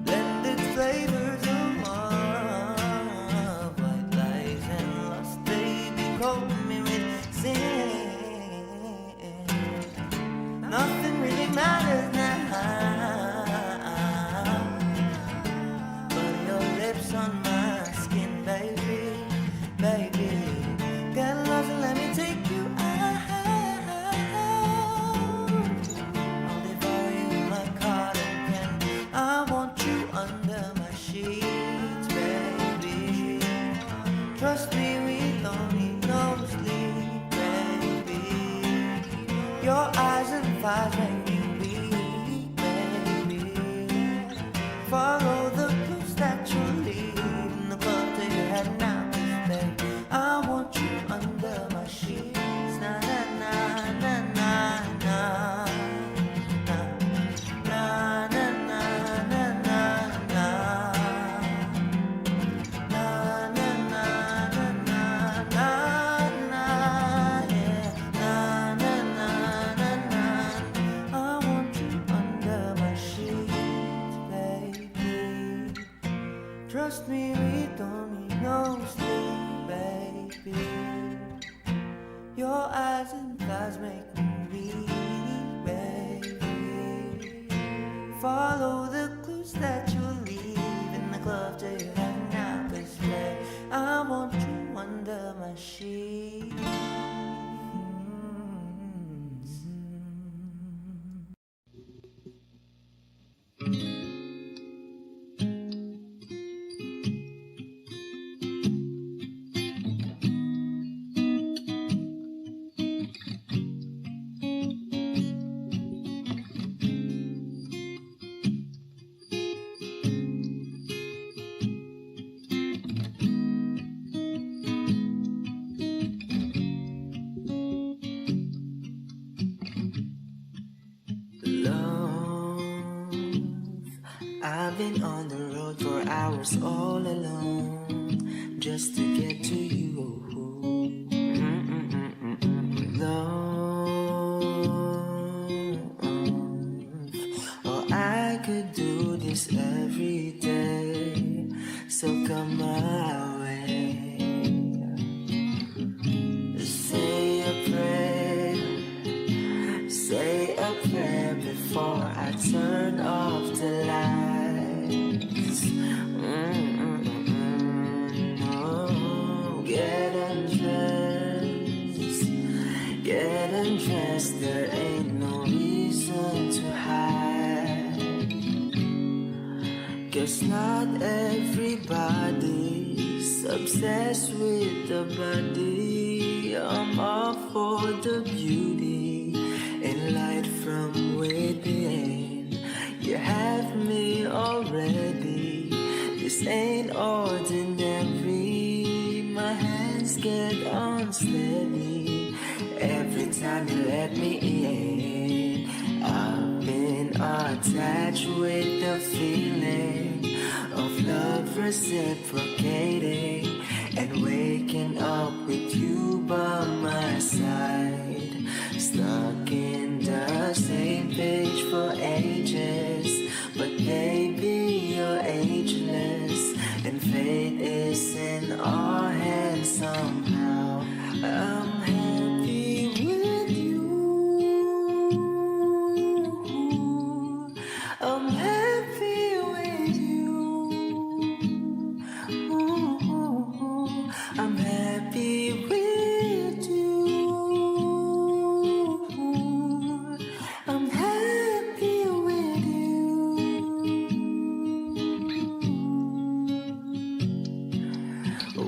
Blended flavors of love, white lies and lust, baby, coat me with sin. Nothing really matters now, but your lips on my skin, baby, baby. Get lost and let me take you out. I want you under my sheets, baby. Trust me, we don't need no sleep, baby. Your eyes and thighs make me weak, baby. Follow the clues that you leave in the club till you're heading out this day. I want you under my sheets, na na na na na na. Trust me, we don't need no sleep, baby. Your eyes and thighs make me weak, baby. Follow the clues that you leave in the club till you're heading out this way. I want you under my sheets. I've been on the road for hours all alone just to get to you. Love, oh, I could do this every day, so come my way. Say a prayer before I turn off the lights. No, get undressed, there ain't no reason to hide. Guess not everybody's obsessed with the body. I'm all for the beauty and light from within. You have me already. This ain't ordinary. My hands get unsteady every time attached with the feeling of love reciprocating and waking up with you by my side. Stuck in the same page for ages, but baby, you're ageless, and fate is in our hands somehow. I'm happy with you. I'm happy with you. I'm happy with you. I'm happy with you.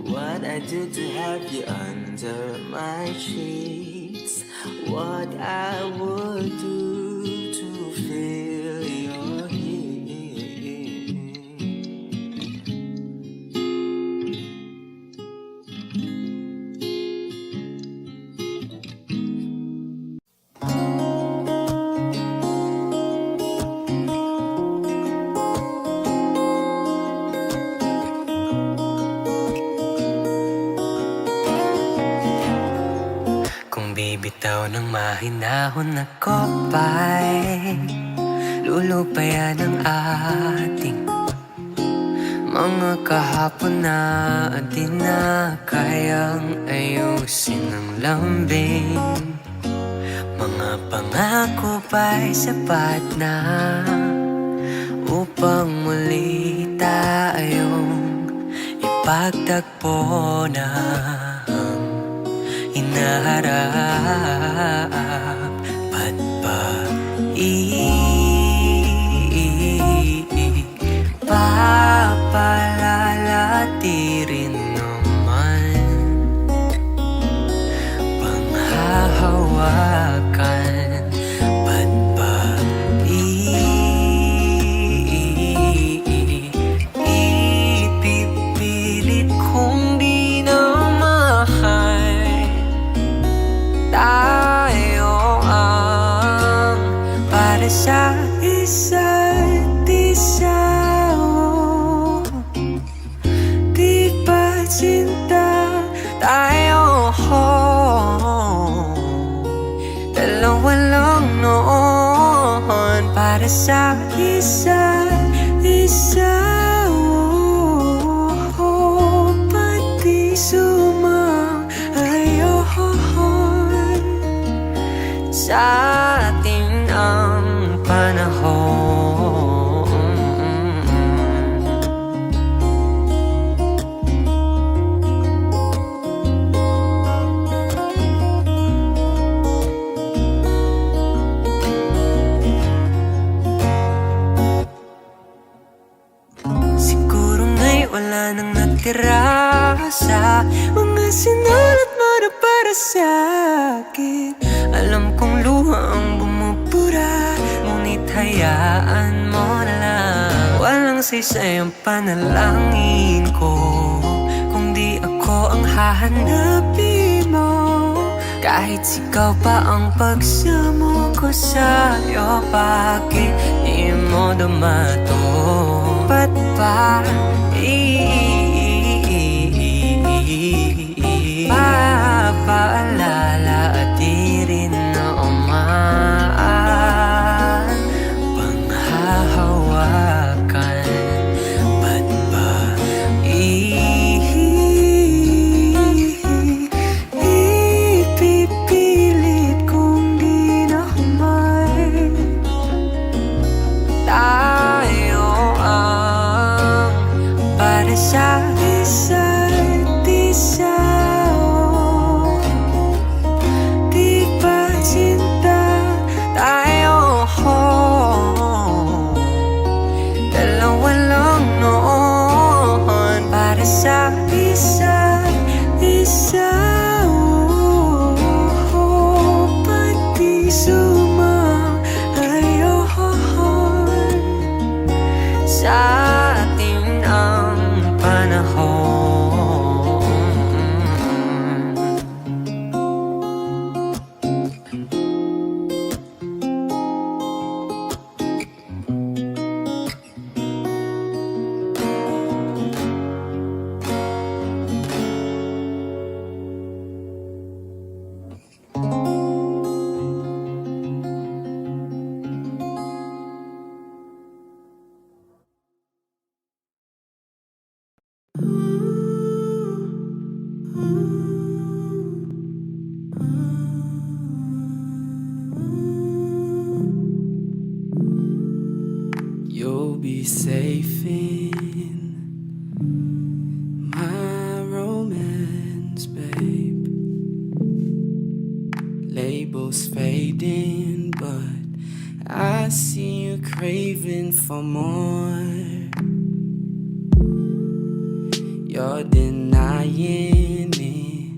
What I do to have you under my sheets, what I would do to feel your heat. Kung bibitaw ng mahinahon ako pa'y lulupayan ang ating mga kahapon na di na kayang ayusin ng lambing. Mga pangako pa'y sapat na upang muli tayong ipagtagpo na hinaharap. Ba't ba papalalatirin naman panghahawakan? Ba't ba ipipilit kong di na mahal? Tayo ang para sa isa't isa. Di ba sinta tayo? Dalawa lang noon para sa isa't isa. Pati sumang-ayon sa atin ang panahon. Siguro nga'y wala nang natira sa mga sinulat mo na para sa akin. Alam kong luha ang bumubura, ngunit hayaan mo na lang. Walang saysay ang panalangin ko kung di ako ang hahanapin mo. Kahit sigaw pa ang pagsamo ko sa'yo, bakit di mo dumato? Ba't ba papaalala at di rin naman panghahawakan? Ba't ba ipipilit kung di na humay? Tayo ang para sa safe in my romance, babe. Labels fading, but I see you craving for more. You're denying it,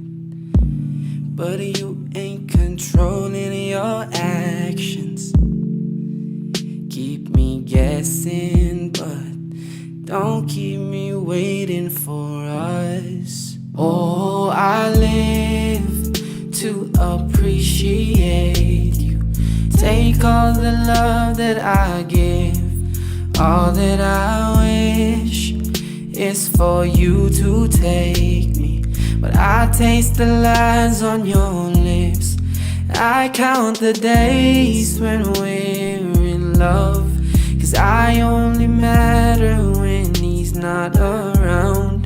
but you ain't controlling your actions. Keep me guessing, but don't keep me waiting for us. Oh, I live to appreciate you. Take all the love that I give. All that I wish is for you to take me, but I taste the lies on your lips. I count the days when we're in love, 'cause I only matter when he's not around.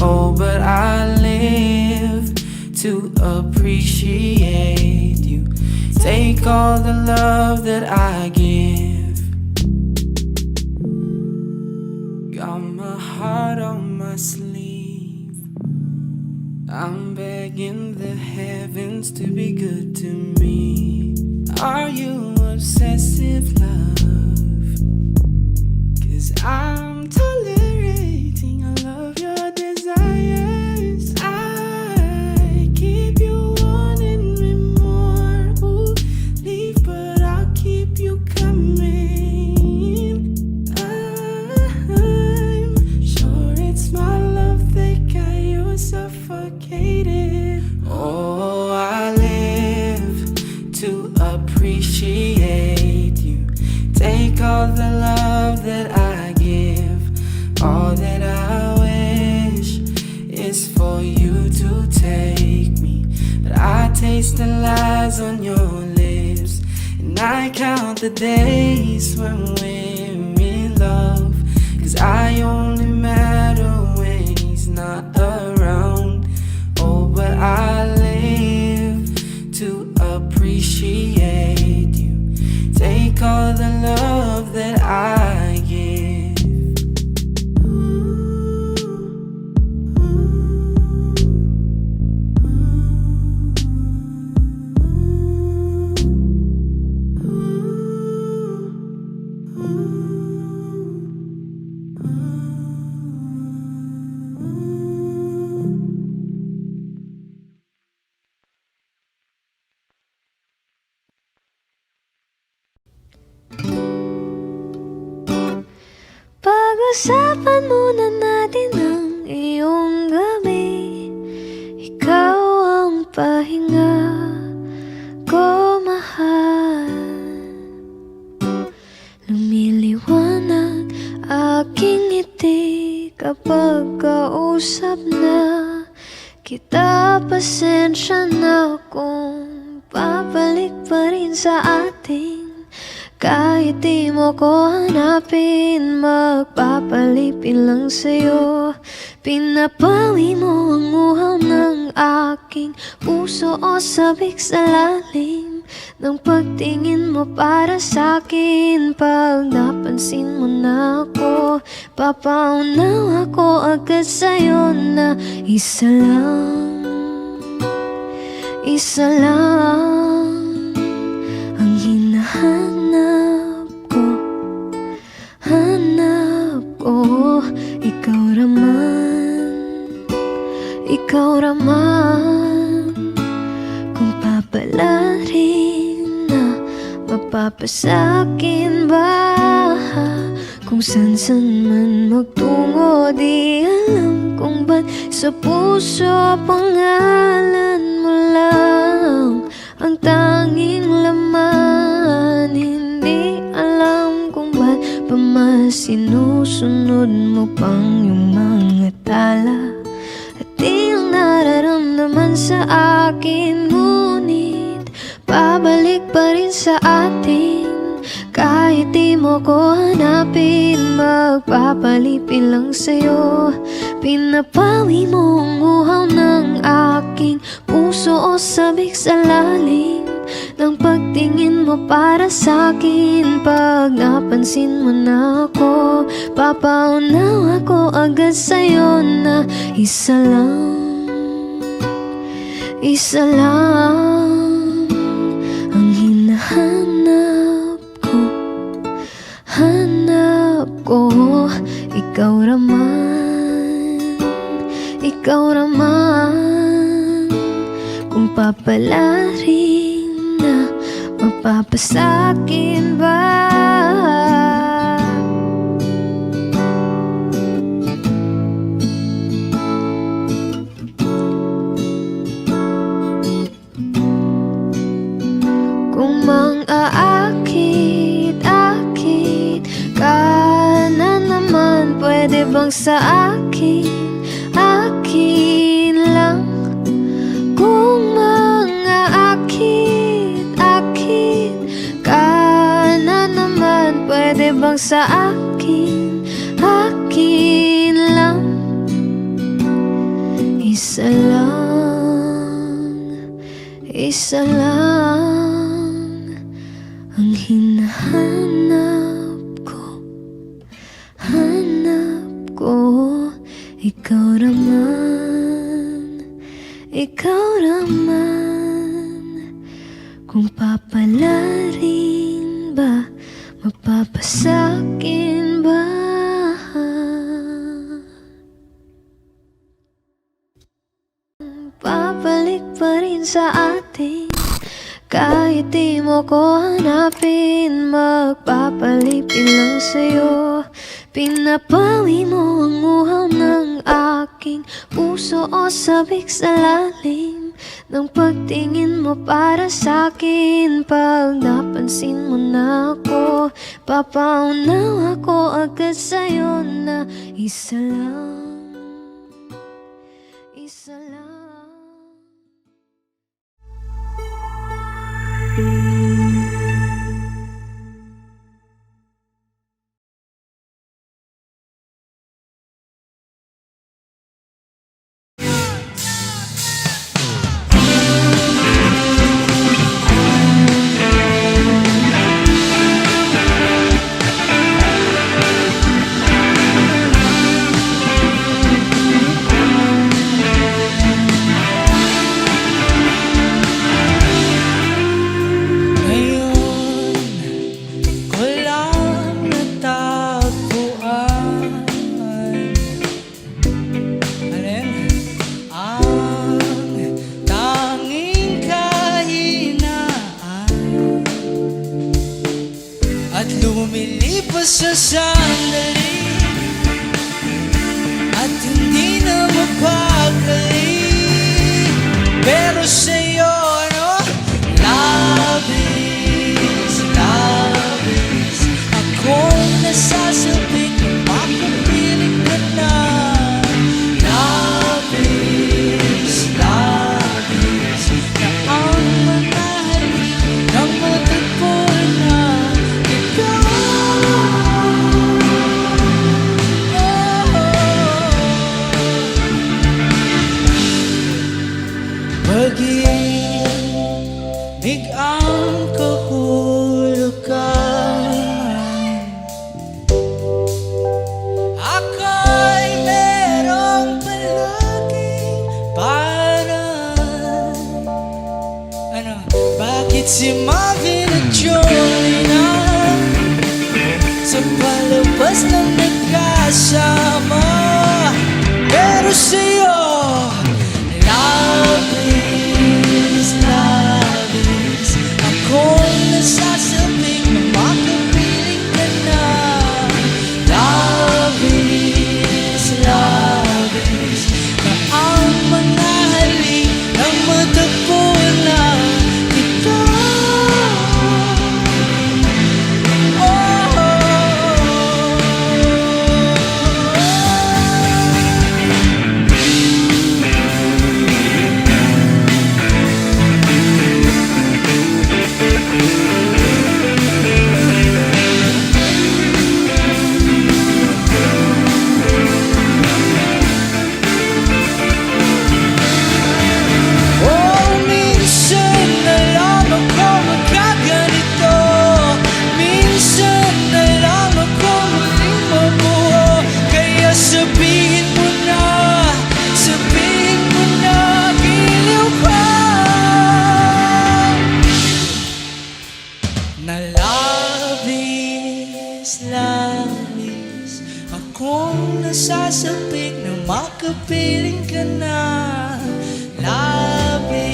Oh, but I live to appreciate you. Take all the love that I give. Got my heart on my sleeve. I'm begging the heavens to be good to me. Are you obsessive, love? 'Cause I'm tolerating all of your desires. I keep you wanting me more. Ooh, leave, but I'll keep you coming. I'm sure it's my love that got you suffocated. Oh, I live to appreciate you. Take all the love that I give. All that I wish is for you to take me, but I taste the lies on your lips, and I count the days when we're in love, 'cause I only matter when he's not around. Oh, but I live to appreciate you. Take all the love that I give. Pag-usapan muna natin ang iyong gabi. Ikaw ang pahinga ko, mahal. Lumiliwanag aking ngiti kapag kausap na kita. Pasensya na kung babalik pa rin sa ating. Kahit di mo ko hanapin, magpapalipin lang sa'yo. Pinapawi mo ang uhaw ng aking puso o sabik sa lalim ng pagtingin mo para sa'kin. Pag napansin mo na ako, papaunaw ako agad sa'yo na isa lang ang hinahanap ko. Hanap ko, ikaw raman. Kung papalarin na mapapasakin ba? Kung san-san man magtungo, di alam kung ba't sa puso pangalan mo lang ang tanging laman. Hindi alam kung ba't pa mas sinusunod mo pang yung mga tala at di lang nararamdaman sa akin. Ngunit pabalik pa rin sa atin. Kahit di mo ko hanapin, magpapalipin lang sa'yo. Pinapawi mo ang uhaw ng aking puso o sabik sa lalim ng pagtingin mo para sa'kin. Pag napansin mo na ako, papaunaw ako agad sa'yo na isa lang ang hinahanap ko. Hanap ko, ikaw raman, kung papalarin na mapapasakin ba? Kung mang-aakit-akit ka na naman, pwede bang sa akin lang? Kung mang-aakit-akit ka na naman, pwede bang sa akin lang? Isa lang ang hinahanap ko. Hanap ko, ikaw raman, kung papalarin ba, mapapasakin ba? Babalik pa rin sa atin, kahit di mo ko hanapin. Magpapalipin lang sa'yo, pinapawi mo ang uhaw ng aking puso o sabik sa lalim ng pagtingin mo para sa'kin. Pag napansin mo na ako, papaunaw ako agad sa'yo na isa lang. Sa sandali at hindi na mapakali, pero sa'yo, no? Labis akong nasasabik, mapapiling ka na. Labis na ang manahalik ng matagpo na ikaw. Pag-ibig labis akong nasasabik na makapiling ka na. Labis,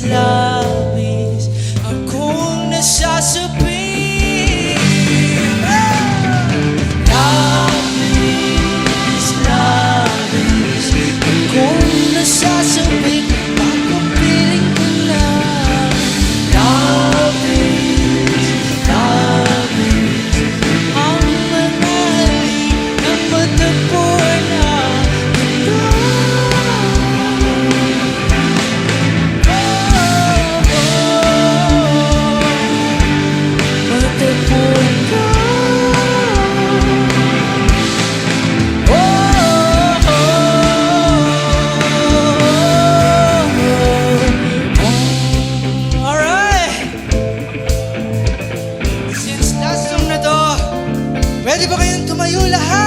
labis akong nasasabik. Labis, labis akong nasasabik na makapiling ka na. Labis, labis ang manali ng matagpuan na ito. Matagpuan ka. Alright! Since last song na to, pwede ba kayong tumayo lahat?